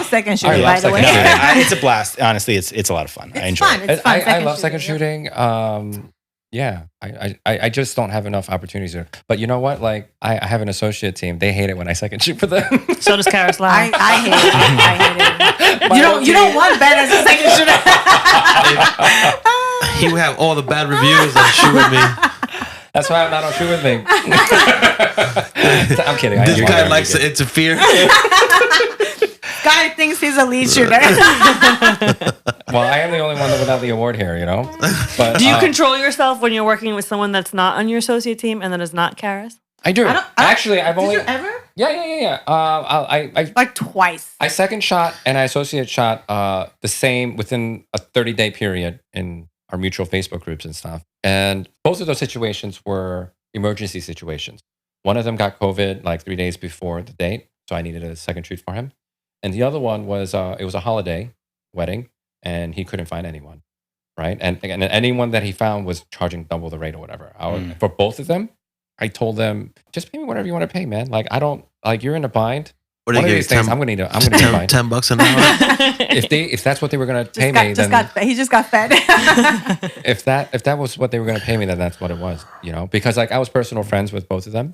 second shooting, by the way. It's a blast. Honestly, it's a lot of fun. I enjoy it. It's fun. I love second shooting. Yeah, I just don't have enough opportunities there. But you know what? Like, I have an associate team. They hate it when I second shoot for them. So does Carousel. I hate it. I hate it. You don't want Ben as a second shooter. He would have all the bad reviews and shoot with me. That's why I'm not on Shoot With Me. I'm kidding. This guy likes to interfere. Guy thinks he's a lead shooter. Well, I am the only one that without the award here, you know? But, Do you control yourself when you're working with someone that's not on your associate team and that is not Karis? I do. Actually, I've Did only... you ever? Yeah. I Like twice. I second shot and I associate shot the same within a 30-day period in our mutual Facebook groups and stuff. And both of those situations were emergency situations. One of them got COVID like 3 days before the date, so I needed a second shoot for him. And the other one was it was a holiday wedding, and he couldn't find anyone, right? And anyone that he found was charging double the rate or whatever. For both of them, I told them, just pay me whatever you want to pay, man. Like I don't like you're in a bind. What One of these things, I'm gonna need a fine. $10 an hour. If that's what they were gonna pay me, then he just got fed. if that was what they were gonna pay me, then that's what it was, you know. Because like I was personal friends with both of them,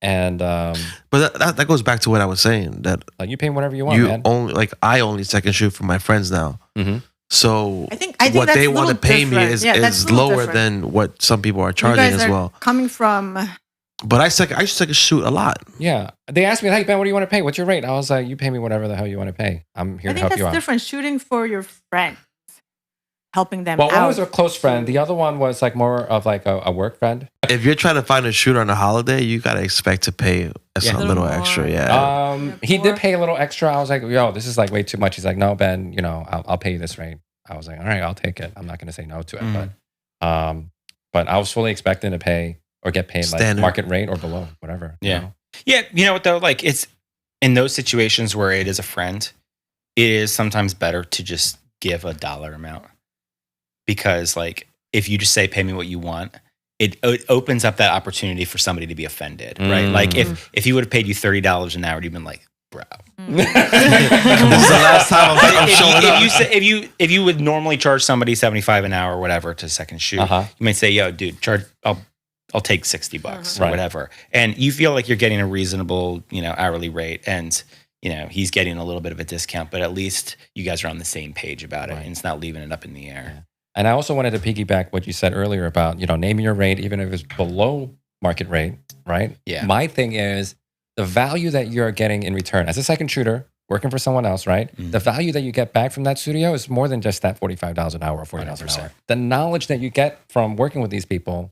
and but that goes back to what I was saying, that like you pay whatever you want, man. I only second shoot for my friends now. Mm-hmm. So I think what that's they a want to little pay me different. is lower than what some people are charging you guys as are well. Coming from. But I second shoot a lot. Yeah, they asked me, "Hey Ben, what do you want to pay? What's your rate?" I was like, "You pay me whatever the hell you want to pay. I'm here to help you out." I think that's different. Shooting for your friends, helping them well, out. one was a close friend. The other one was like more of like a work friend. If you're trying to find a shooter on a holiday, you gotta expect to pay a little more. extra. Yeah. He did pay a little extra. I was like, "Yo, this is like way too much." He's like, "No, Ben, you know, I'll pay you this rate." I was like, "All right, I'll take it. I'm not going to say no to it." But I was fully expecting to pay or get paid Standard. like market rate or below, whatever. Yeah. You know? Yeah. You know what though? Like it's in those situations where it is a friend, it is sometimes better to just give a dollar amount, because like if you just say pay me what you want, it opens up that opportunity for somebody to be offended, right? Like if he would have paid you $30 an hour, you'd been like, bro. This is the last time I'm showing up. If you would normally charge somebody $75 an hour or whatever to second shoot, you might say, "Yo, dude, I'll take $60 or whatever," and you feel like you're getting a reasonable, you know, hourly rate, and you know he's getting a little bit of a discount, but at least you guys are on the same page about it, and it's not leaving it up in the air. Yeah. And I also wanted to piggyback what you said earlier about, you know, naming your rate even if it's below market rate, right? Yeah. My thing is the value that you're getting in return as a second shooter working for someone else, right? The value that you get back from that studio is more than just that $45 an hour or $40 an hour. The knowledge that you get from working with these people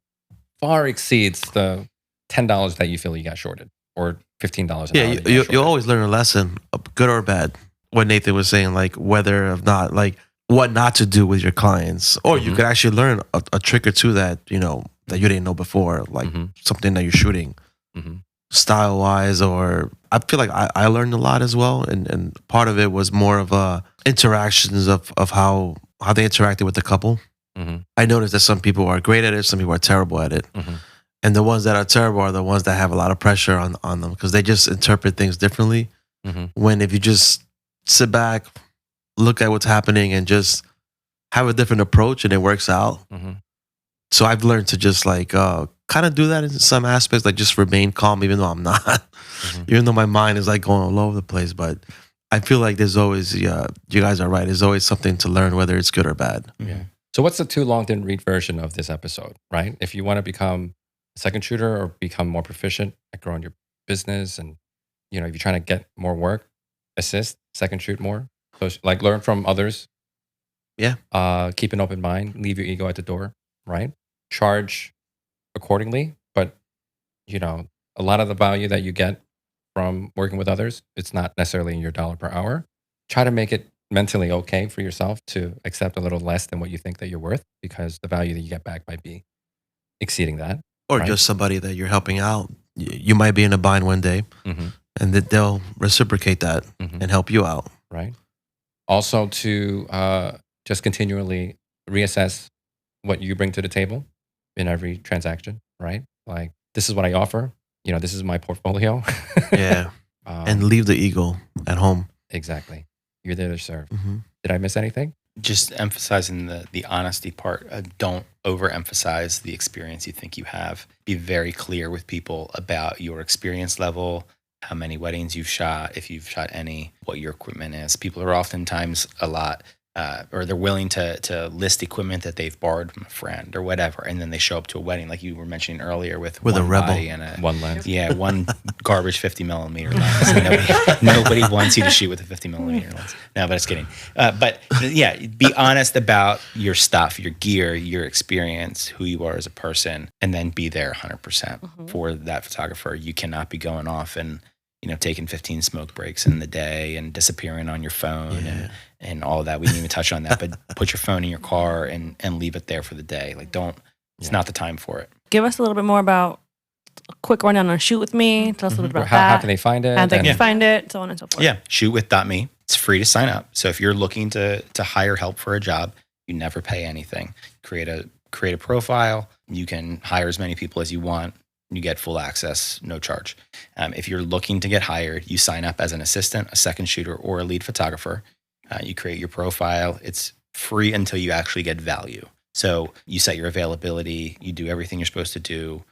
far exceeds the $10 that you feel you got shorted or $15 an hour. Yeah, you always learn a lesson, good or bad. What Nathan was saying, like whether or not, like what not to do with your clients, or you could actually learn a trick or two that you know that you didn't know before, like something that you're shooting. Style wise, or I feel like I learned a lot as well, and part of it was more of interactions of how they interacted with the couple. I noticed that some people are great at it, some people are terrible at it, and the ones that are terrible are the ones that have a lot of pressure on them because they just interpret things differently. When if you just sit back, look at what's happening, and just have a different approach, and it works out. So I've learned to just like kind of do that in some aspects, like just remain calm, even though I'm not, even though my mind is like going all over the place. But I feel like there's always, you guys are right. There's always something to learn, whether it's good or bad. Yeah. So what's the too long didn't read version of this episode, right? If you want to become a second shooter or become more proficient at growing your business, and you know, if you're trying to get more work, assist, second shoot more. So like learn from others. Yeah. Keep an open mind. Leave your ego at the door, right? Charge accordingly, but you know, a lot of the value that you get from working with others, it's not necessarily in your dollar per hour. Try to make it mentally okay for yourself to accept a little less than what you think that you're worth, because the value that you get back might be exceeding that. Or right? just somebody that you're helping out. You might be in a bind one day, and that they'll reciprocate that and help you out. Right. Also to just continually reassess what you bring to the table in every transaction, right? Like, this is what I offer. You know, this is my portfolio. Yeah. And leave the ego at home. Exactly. You're there to serve. Did I miss anything? Just emphasizing the honesty part. Don't overemphasize the experience you think you have. Be very clear with people about your experience level, how many weddings you've shot, if you've shot any, what your equipment is. People are oftentimes a lot or they're willing to list equipment that they've borrowed from a friend or whatever, and then they show up to a wedding, like you were mentioning earlier, with a one rebel, body and one lens. Yeah, one garbage 50 millimeter lens. And nobody wants you to shoot with a 50 millimeter lens. No, but it's kidding. But yeah, be honest about your stuff, your gear, your experience, who you are as a person, and then be there 100% for that photographer. You cannot be going off and taking 15 smoke breaks in the day and disappearing on your phone and all of that. We didn't even touch on that, but put your phone in your car and leave it there for the day. Like, it's not the time for it. Give us a little bit more about a quick rundown on Shoot With Me. Tell us a little bit about how can they find it? How they can find it, so on and so forth. Yeah, shootwith.me. It's free to sign up. So if you're looking to hire help for a job, you never pay anything. Create a profile. You can hire as many people as you want. You get full access, no charge. If you're looking to get hired, you sign up as an assistant, a second shooter, or a lead photographer. You create your profile. It's free until you actually get value. So you set your availability. You do everything you're supposed to do.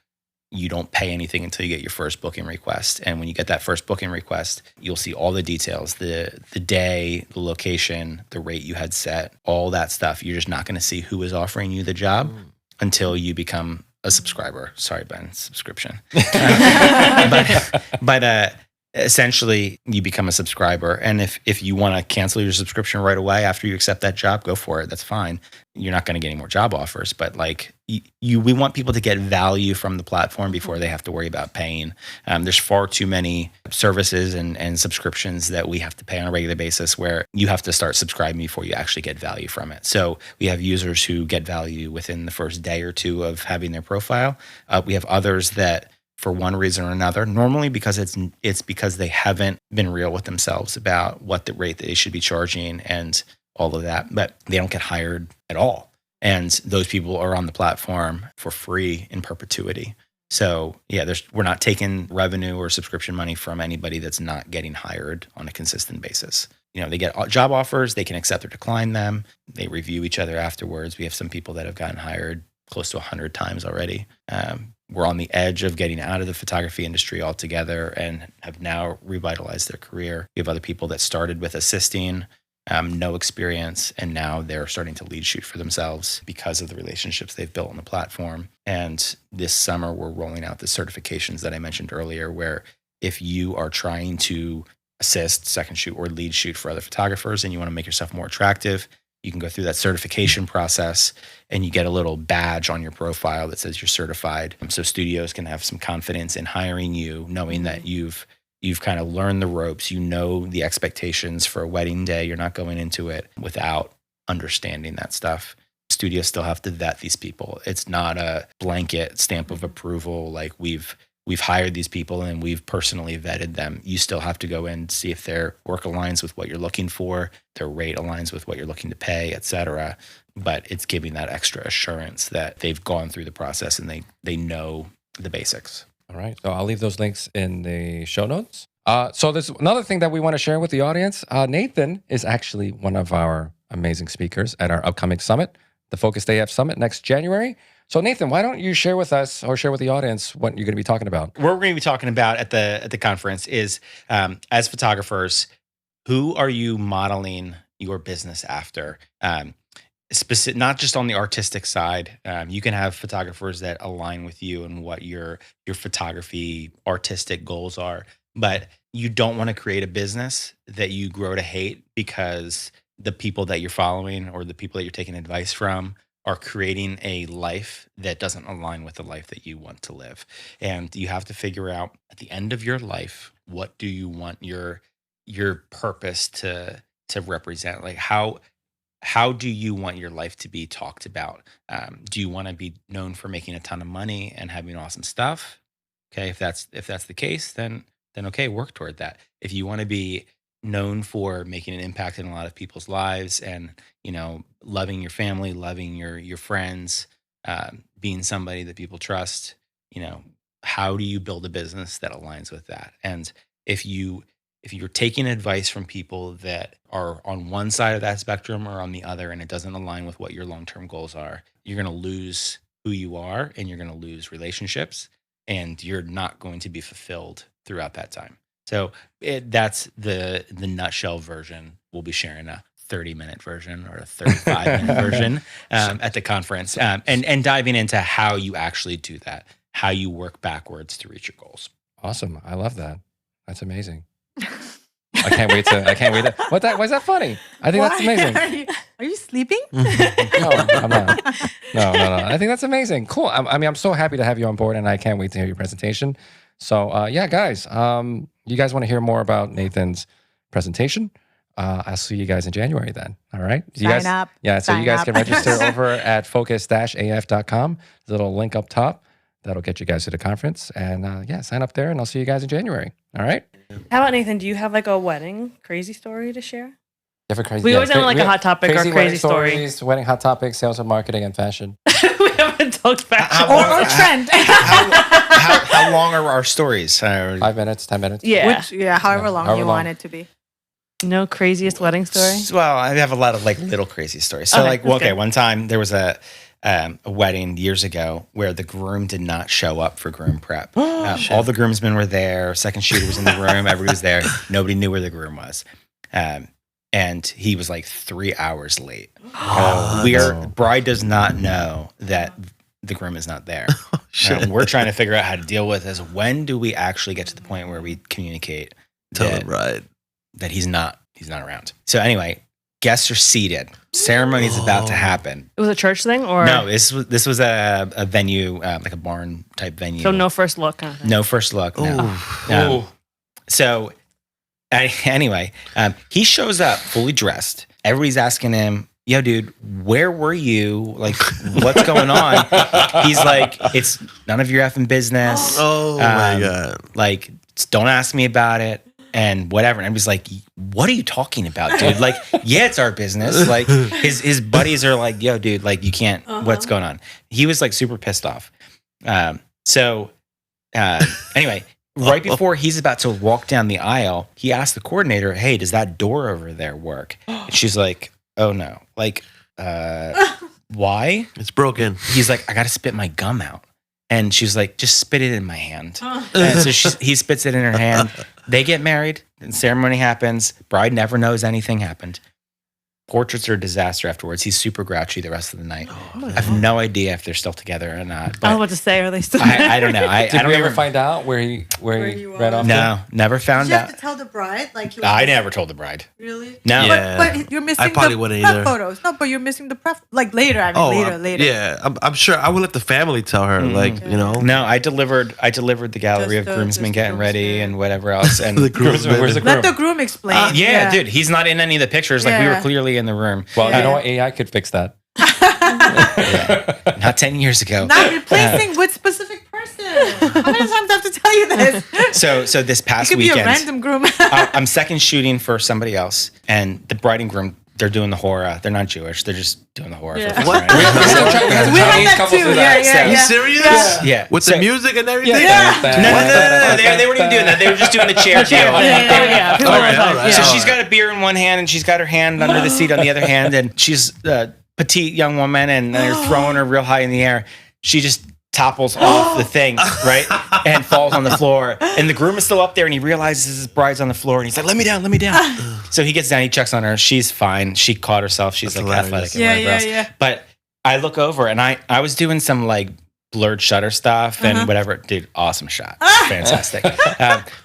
You don't pay anything until you get your first booking request. And when you get that first booking request, you'll see all the details, the day, the location, the rate you had set, all that stuff. You're just not going to see who is offering you the job until you become a subscriber. Sorry, Ben, subscription. but essentially, you become a subscriber. And if you want to cancel your subscription right away after you accept that job, go for it. That's fine. You're not going to get any more job offers. But like we want people to get value from the platform before they have to worry about paying. There's far too many services and subscriptions that we have to pay on a regular basis where you have to start subscribing before you actually get value from it. So we have users who get value within the first day or two of having their profile. We have others that, for one reason or another, normally because it's because they haven't been real with themselves about what the rate that they should be charging and all of that, but they don't get hired at all. And those people are on the platform for free in perpetuity. So yeah, we're not taking revenue or subscription money from anybody that's not getting hired on a consistent basis. They get job offers, they can accept or decline them. They review each other afterwards. We have some people that have gotten hired close to 100 times already. We're on the edge of getting out of the photography industry altogether and have now revitalized their career. We have other people that started with assisting, no experience, and now they're starting to lead shoot for themselves because of the relationships they've built on the platform. And this summer, we're rolling out the certifications that I mentioned earlier, where if you are trying to assist, second shoot, or lead shoot for other photographers and you want to make yourself more attractive, you can go through that certification process and you get a little badge on your profile that says you're certified. So studios can have some confidence in hiring you, knowing that you've kind of learned the ropes, the expectations for a wedding day. You're not going into it without understanding that stuff. Studios still have to vet these people. It's not a blanket stamp of approval like we've hired these people and we've personally vetted them. You still have to go in and see if their work aligns with what you're looking for, their rate aligns with what you're looking to pay, et cetera. But it's giving that extra assurance that they've gone through the process and they know the basics. All right. So I'll leave those links in the show notes. So there's another thing that we want to share with the audience. Nathan is actually one of our amazing speakers at our upcoming summit, the Focus AF Summit next January. So Nathan, why don't you share with us or share with the audience what you're going to be talking about? What we're going to be talking about at the conference is, as photographers, who are you modeling your business after? Not just on the artistic side. You can have photographers that align with you and what your photography artistic goals are, but you don't want to create a business that you grow to hate because the people that you're following or the people that you're taking advice from are creating a life that doesn't align with the life that you want to live. And you have to figure out at the end of your life, what do you want your purpose to represent? Like how do you want your life to be talked about? Do you want to be known for making a ton of money and having awesome stuff? Okay, if that's the case, then okay, work toward that. If you want to be known for making an impact in a lot of people's lives and, loving your family, loving your friends, being somebody that people trust, how do you build a business that aligns with that? And if you're taking advice from people that are on one side of that spectrum or on the other, and it doesn't align with what your long-term goals are, you're going to lose who you are and you're going to lose relationships and you're not going to be fulfilled throughout that time. So that's the nutshell version. We'll be sharing a 30-minute version or a 35-minute version at the conference, and diving into how you actually do that, how you work backwards to reach your goals. Awesome. I love that. That's amazing. I can't wait to. Why is that funny? I think that's amazing. Are you sleeping? No, I'm not. No. I think that's amazing. Cool. I'm so happy to have you on board, and I can't wait to hear your presentation. So, yeah, guys, you guys want to hear more about Nathan's presentation? I'll see you guys in January then. All right. Sign up. Yeah. So you guys Sign can up. register over at focus-af.com. There's a little link up top that'll get you guys to the conference. And yeah, sign up there, and I'll see you guys in January. All right. How about Nathan? Do you have like a wedding crazy story to share? You have a crazy. We always have like a hot topic or wedding crazy story. stories, wedding hot topics, sales and marketing, and fashion. We haven't talked fashion. Or trend. How long are our stories? 5 minutes, 10 minutes. Yeah. However long However you long. want it to be. No craziest wedding story? Well, I have a lot of like little crazy stories. So Okay, that's good. one time there was a wedding years ago where the groom did not show up for groom prep. All the groomsmen were there. Second shooter was in the room. Everybody was there. Nobody knew where the groom was. And he was like 3 hours late. Bride does not know that the groom is not there. We're trying to figure out how to deal with this. When do we actually get to the point where we communicate that he's not around? So anyway, guests are seated. Ceremony is about to happen. It was a church thing, or No, this was a venue, like a barn type venue. so no first look kind of thing. No first look. No. So anyway, he shows up fully dressed. Everybody's asking him, "Yo, dude, where were you? Like, what's going on?" He's like, "It's none of your effing business. Oh my God. Like, don't ask me about it." And whatever. And everybody's like, "What are you talking about, dude? Like, yeah, it's our business." Like his buddies are like, "Yo, dude, like you can't, what's going on?" He was like super pissed off. Anyway, right before he's about to walk down the aisle, he asked the coordinator, "Hey, does that door over there work?" And she's like, "Oh no." Like, why? It's broken. He's like, "I got to spit my gum out." And she's like, "Just spit it in my hand." And so he spits it in her hand. They get married, and ceremony happens. Bride never knows anything happened. Portraits are a disaster afterwards. He's super grouchy the rest of the night. I have no idea if they're still together or not. I was about to say, are they still? I don't know. I Did don't we ever find out where he ran off? No, never found Did you have out. to tell the bride? Like I never told the bride. Really? No. Yeah. But you're missing I probably the wouldn't prep either. photos. No, but you're missing the prep. Like later. I mean, later. Yeah, I'm sure I would let the family tell her. Like, you know. No, I delivered the gallery Just of the- groomsmen just the getting ready groomsmen. and whatever else. And The groomsmen. Where's the groom? Let the groom explain. yeah, dude, he's not in any of the pictures. Like we were Yeah. clearly in the room. Well, you know what? AI could fix that. Not 10 years ago. Not replacing with specific person. How many times do I have to tell you this? So this It past could be a weekend, random groom. I'm second shooting for somebody else, and the bride and groom, they're doing the horror. They're not Jewish. They're just doing the horror. Yeah. For What? fun, right? We had some We had Chinese that couples too. do that. Yeah, Are you yeah. serious? Yeah. With So- the music and everything? Yeah. No. They weren't even doing that. They were just doing the chair deal. Yeah. People All all right, the time. all right. Yeah. So she's got a beer in one hand and she's got her hand under the seat on the other hand, and she's a petite young woman, and they're throwing her real high in the air. She just topples off the thing, right? And falls on the floor. And the groom is still up there, and he realizes his bride's on the floor, and he's like, let me down. So he gets down, he checks on her. She's fine. She caught herself. She's That's like hilarious. athletic and whatever else. Yeah. But I look over, and I was doing some like blurred shutter stuff and whatever. Dude, awesome shot. Fantastic.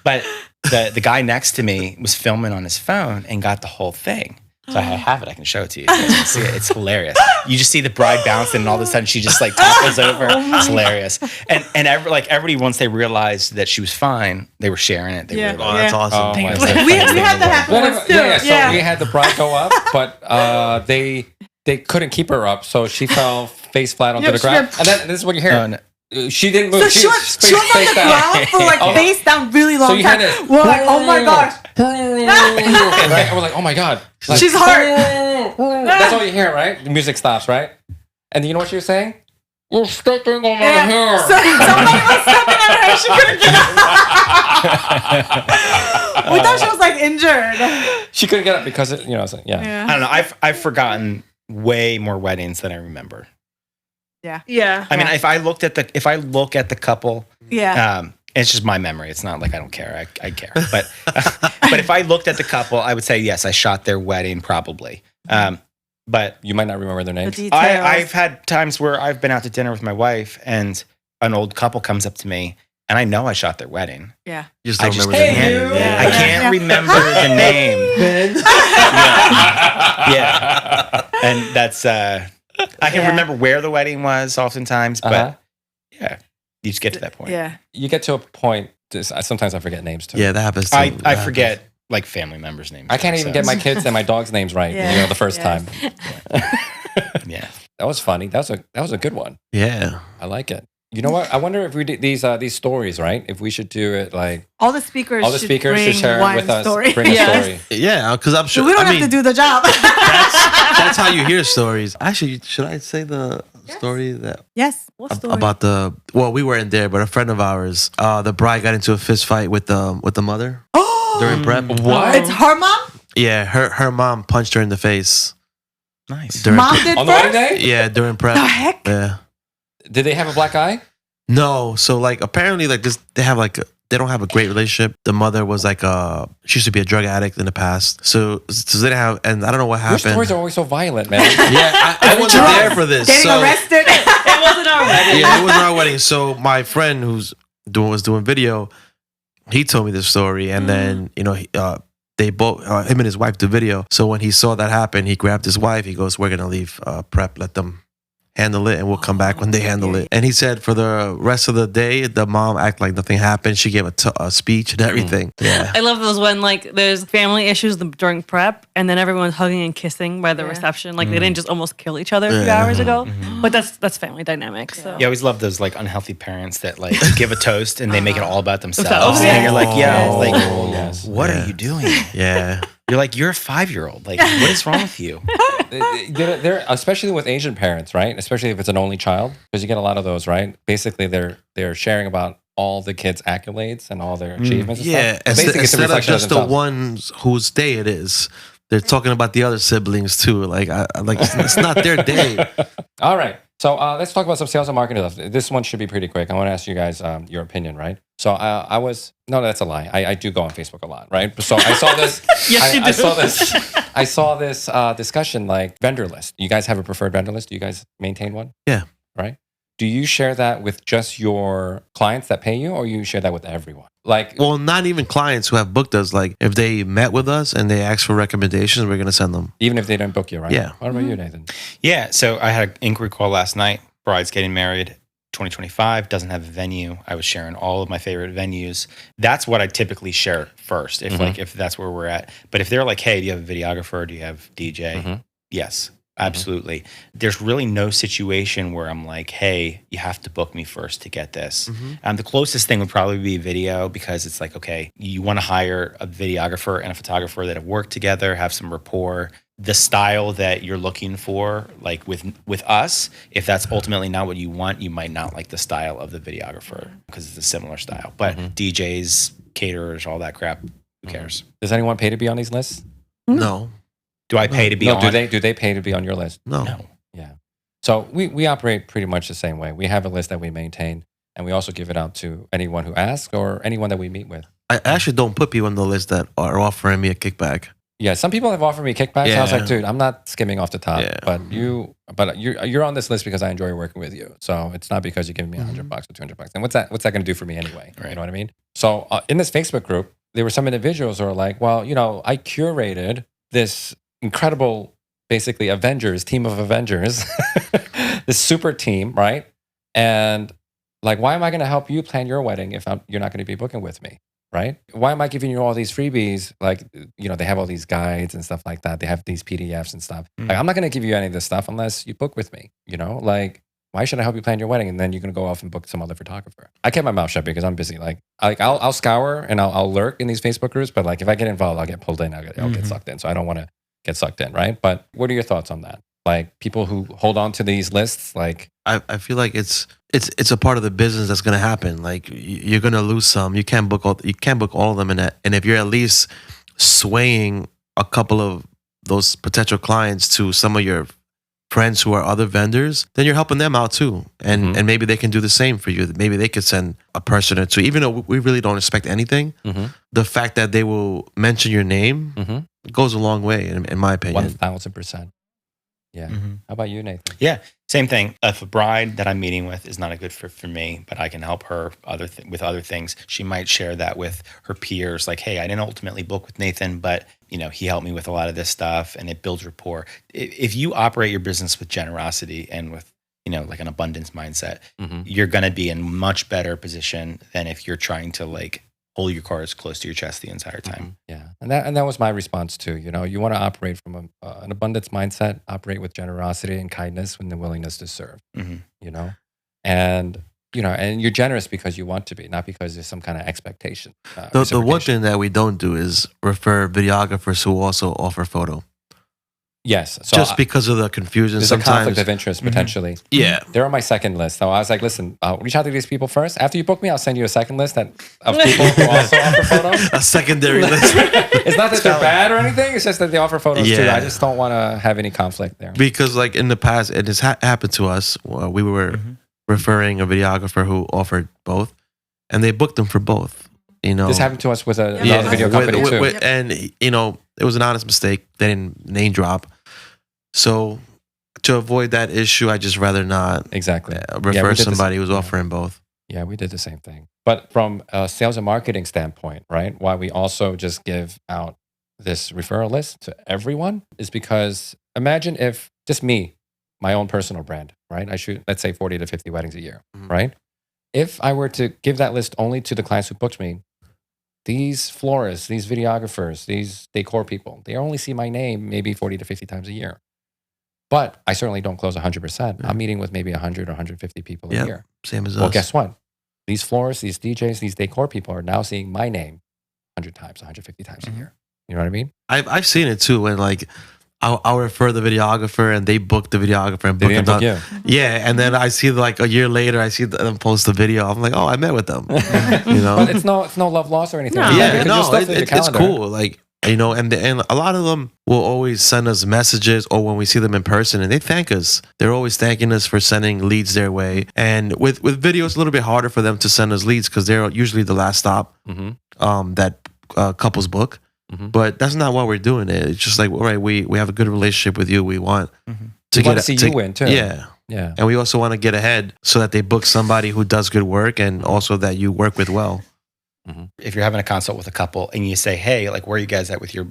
But the guy next to me was filming on his phone and got the whole thing. So I have it. I can show it to you. You guys can see it. It's hilarious. You just see the bride bouncing, and all of a sudden she just like topples over. It's hilarious. And everybody, once they realized that she was fine, they were sharing it. They Yeah. were Oh, like, that's Oh awesome. my It's God. like We funniest thing had in the that world. happen once too. So we had the bride go up, but they couldn't keep her up, so she fell face flat onto Yeah, the she ground. went- And then this is what you hear. Oh, no. She didn't move. So she was on the ground for like Oh. face down really long So you time. had this. We're like, oh my gosh. Right? I was like, oh my God. Like, She's hard. That's all you hear, right? The music stops, right? And you know what she was saying? You're stepping on my hair. So somebody was stepping on her. She couldn't get up. We thought she was like injured. She couldn't get up because it, it's like, yeah. Yeah. I don't know. I've forgotten way more weddings than I remember. Yeah. I mean, if I look at the couple, Yeah. it's just my memory. It's not like I don't care. I care. But if I looked at the couple, I would say yes, I shot their wedding probably. But You might not remember their The names. details. I've had times where I've been out to dinner with my wife and an old couple comes up to me and I know I shot their wedding. Yeah. You just I don't just remember the can't, name. I Yeah. can't remember the name. Ben. Yeah. And that's, I can remember where the wedding was oftentimes, but yeah, you just get to that point. Yeah. You get to a point. Sometimes I forget names too. Yeah, that happens too. I That forget like family members' names. I can't even get my kids and my dog's names right. Yeah. The first time. Yeah. That was funny. That was a good one. Yeah. I like it. You know what? I wonder if we did these stories, right? If we should do it like All the speakers should bring share one it with us. story. Bring a story. Yeah, because I'm So sure. we don't I have mean, to do the job. that's how you hear stories. Actually, should I say the story that Yes. What story? about the? Well, we weren't there, but a friend of ours, the bride got into a fist fight with the mother during prep. What? It's her mom? Yeah, her mom punched her in the face. Nice. During Mom did On the wedding first? day? Yeah, during prep. The heck? Yeah. Did they have a black eye? No, so like apparently like this, they have like they don't have a great relationship. The mother was like she used to be a drug addict in the past, so they didn't have, and I don't know what Your happened. stories are always so violent, man. Yeah, I wasn't there for this. Getting so, arrested? It wasn't our wedding. Yeah, it wasn't our wedding. So my friend was doing video, he told me this story, and then they both him and his wife do video. So when he saw that happen, he grabbed his wife. He goes, "We're gonna leave prep. Let them handle it, and we'll come back when they handle it." And he said for the rest of the day, the mom acted like nothing happened. She gave a speech and everything. Yeah. I love those when like there's family issues during prep and then everyone's hugging and kissing by the reception. Like they didn't just almost kill each other a few hours ago. But that's family dynamic. So You always love those like unhealthy parents that like give a toast and they make it all about themselves. Yeah. And you're like, like, yes. what are you doing? Yeah. You're like, you're a 5-year-old. Like, what is wrong with you? They're especially with Asian parents, right? Especially if it's an only child, because you get a lot of those, right? Basically, they're sharing about all the kids' accolades and all their achievements. And Yeah. stuff. But basically, it's a Instead of reflection just the themselves. ones whose day it is, they're talking about the other siblings too. Like, it's not their day. All right. So let's talk about some sales and marketing stuff. This one should be pretty quick. I want to ask you guys your opinion, right? So no, that's a lie. I do go on Facebook a lot, right? So I saw this. Yes, you do. I saw this discussion like vendor list. You guys have a preferred vendor list? Do you guys maintain one? Yeah. Right. Do you share that with just your clients that pay you, or you share that with everyone? Like, Well, not even clients who have booked us. Like, if they met with us and they asked for recommendations, we're gonna send them. even if they don't book you, right? Yeah. What about you, Nathan? Yeah. So I had an inquiry call last night. Bride's getting married. 2025 doesn't have a venue. I was sharing all of my favorite venues. That's what I typically share first, if that's where we're at. But if they're like, hey, do you have a videographer? Do you have DJ? Yes, absolutely. There's really no situation where I'm like, hey, you have to book me first to get this. The closest thing would probably be video, because it's like, okay, you want to hire a videographer and a photographer that have worked together, have some rapport. The style that you're looking for, like with us, if that's ultimately not what you want, you might not like the style of the videographer because it's a similar style. But DJs, caterers, all that crap, who cares? Does anyone pay to be on these lists? No. Do I pay to be No. on? Do they pay to be on your list? No. No. Yeah. So we operate pretty much the same way. We have a list that we maintain, and we also give it out to anyone who asks or anyone that we meet with. I actually don't put people on the list that are offering me a kickback. Yeah, some people have offered me kickbacks. I was like, dude, I'm not skimming off the top. Yeah. But you're on this list because I enjoy working with you. So it's not because you're giving me $100 or $200. And what's that going to do for me anyway? Right. You know what I mean? So in this Facebook group, there were some individuals who are like, well, I curated this incredible, basically team of Avengers, this super team, right? And like, why am I going to help you plan your wedding if you're not going to be booking with me? Right? Why am I giving you all these freebies? Like, they have all these guides and stuff like that. They have these PDFs and stuff. Like, I'm not going to give you any of this stuff unless you book with me. Like, why should I help you plan your wedding? And then you're going to go off and book some other photographer. I kept my mouth shut because I'm busy. Like I'll scour and I'll lurk in these Facebook groups. But like, if I get involved, I'll get pulled in. I'll get sucked in. So I don't want to get sucked in. Right? But what are your thoughts on that? Like, people who hold on to these lists, like, I feel like it's a part of the business that's going to happen. Like, you're going to lose some. You can't book all of them in that. And if you're at least swaying a couple of those potential clients to some of your friends who are other vendors, then you're helping them out too. And and maybe they can do the same for you. Maybe they could send a person or two, even though we really don't expect anything. The fact that they will mention your name goes a long way, in my opinion. 1,000%. Yeah. How about you, Nathan? Yeah, same thing. If a bride that I'm meeting with is not a good fit for me, but I can help her with other things, she might share that with her peers. Like, hey, I didn't ultimately book with Nathan, but he helped me with a lot of this stuff, and it builds rapport. If you operate your business with generosity and with like an abundance mindset, you're going to be in much better position than if you're trying to like hold your cards close to your chest the entire time. Yeah, and that was my response too. You want to operate from an abundance mindset, operate with generosity and kindness, and the willingness to serve. And and you're generous because you want to be, not because there's some kind of expectation. The one thing that we don't do is refer videographers who also offer photo. Yes. So just because of the confusion. There's sometimes. a conflict of interest, potentially. Yeah. They're on my second list. So I was like, listen, I'll reach out to these people first. After you book me, I'll send you a second list of people who also offer photos. A secondary list. It's not that they're bad or anything. It's just that they offer photos too. I just don't want to have any conflict there. Because like in the past, it has happened to us. We were referring a videographer who offered both, and they booked them for both. This happened to us with another video company too. And it was an honest mistake. They didn't name drop. So to avoid that issue, I just rather not refer somebody who's offering both. Yeah, we did the same thing. But from a sales and marketing standpoint, right, why we also just give out this referral list to everyone is because imagine if just me, my own personal brand, right? I shoot, let's say 40 to 50 weddings a year, right? If I were to give that list only to the clients who booked me, these florists, these videographers, these decor people, they only see my name maybe 40 to 50 times a year. But I certainly don't close 100%. I'm meeting with maybe 100 or 150 people a year. Same as us. Well, guess what? These florists, these DJs, these decor people are now seeing my name 100 times, 150 times a year. You know what I mean? I've seen it too when like I'll refer the videographer and they book the videographer and book them. Yeah, and then I see like a year later, I see them post the video. I'm like, oh, I met with them. But it's no love loss or anything. No. Yeah, it's cool. Like and a lot of them will always send us messages, or when we see them in person, and they thank us. They're always thanking us for sending leads their way. And with video, it's a little bit harder for them to send us leads because they're usually the last stop that couples book. But that's not why we're doing it. It's just like, all right, we have a good relationship with you. We want to see you win too. Yeah. And we also want to get ahead so that they book somebody who does good work and also that you work with well. If you're having a consult with a couple and you say, hey, like, where are you guys at with your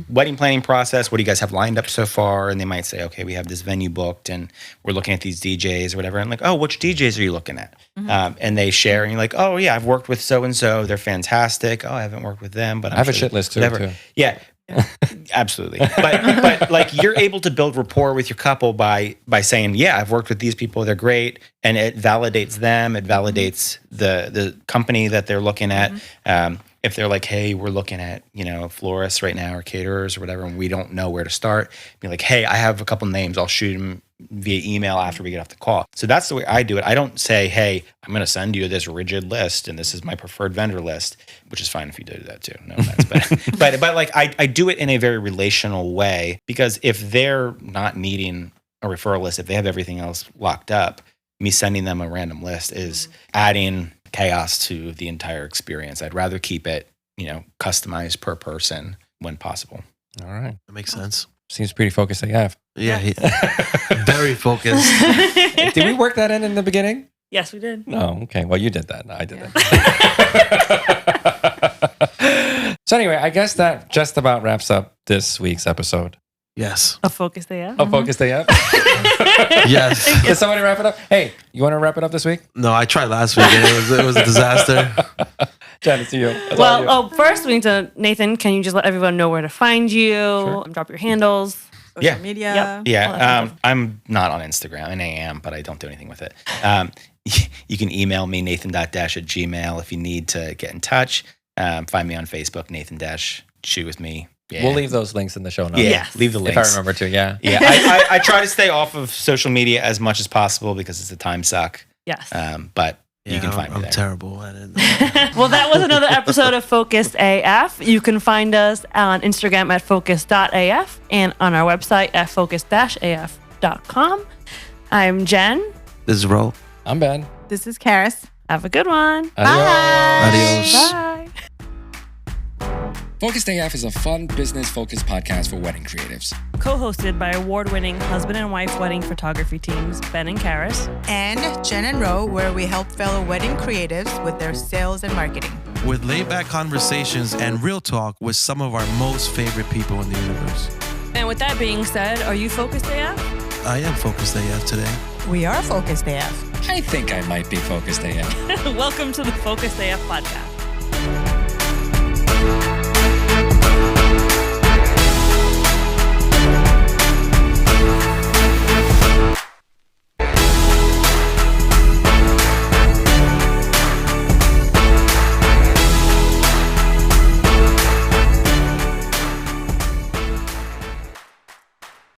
wedding planning process? What do you guys have lined up so far? And they might say, okay, we have this venue booked and we're looking at these DJs or whatever. And like, oh, which DJs are you looking at? And they share and you're like, oh yeah, I've worked with so-and-so. They're fantastic. Oh, I haven't worked with them, but I have a shit list too. Yeah. Absolutely. But like you're able to build rapport with your couple by saying, yeah, I've worked with these people. They're great. And it validates them. It validates the company that they're looking at. If they're like, hey, we're looking at, florists right now or caterers or whatever, and we don't know where to start, be like, hey, I have a couple names. I'll shoot them via email after we get off the call. So that's the way I do it. I don't say, hey, I'm going to send you this rigid list and this is my preferred vendor list, which is fine if you do that too. No offense. But like I do it in a very relational way, because if they're not needing a referral list, if they have everything else locked up, me sending them a random list is adding chaos to the entire experience. I'd rather keep it, customized per person when possible. All right. That makes sense. Seems pretty focused AF. Yeah, very focused. Did we work that in the beginning? Yes, we did. No, okay. Well, you did that. No, I did that. So anyway, I guess that just about wraps up this week's episode. Yes. A Focused AF. A Focused AF. Yes. Did somebody wrap it up? Hey, you want to wrap it up this week? No, I tried last week and it was a disaster. Jen, it's you. First we need to, Nathan, can you just let everyone know where to find you? Sure. Drop your handles. Social media. Yep. Yeah. I'm not on Instagram, and I am, but I don't do anything with it. You can email me, nathan.desch@gmail.com, if you need to get in touch. Find me on Facebook, Nathan Desch. Shoot with me. Yeah. We'll leave those links in the show notes. Yeah, leave the links. If I remember to, yeah. Yeah, I try to stay off of social media as much as possible because it's a time suck. Yes. But you can find me there. I'm terrible at it. Well, that was another episode of Focused AF. You can find us on Instagram at focus.af and on our website at focus-af.com. I'm Jen. This is Ro. I'm Ben. This is Karis. Have a good one. Adios. Bye. Adios. Bye. Focused AF is a fun, business-focused podcast for wedding creatives. Co-hosted by award-winning husband and wife wedding photography teams, Ben and Karis. And Jen and Ro, where we help fellow wedding creatives with their sales and marketing. With laid-back conversations and real talk with some of our most favorite people in the universe. And with that being said, are you focused AF? I am Focused AF today. We are Focused AF. I think I might be Focused AF. Welcome to the Focused AF podcast.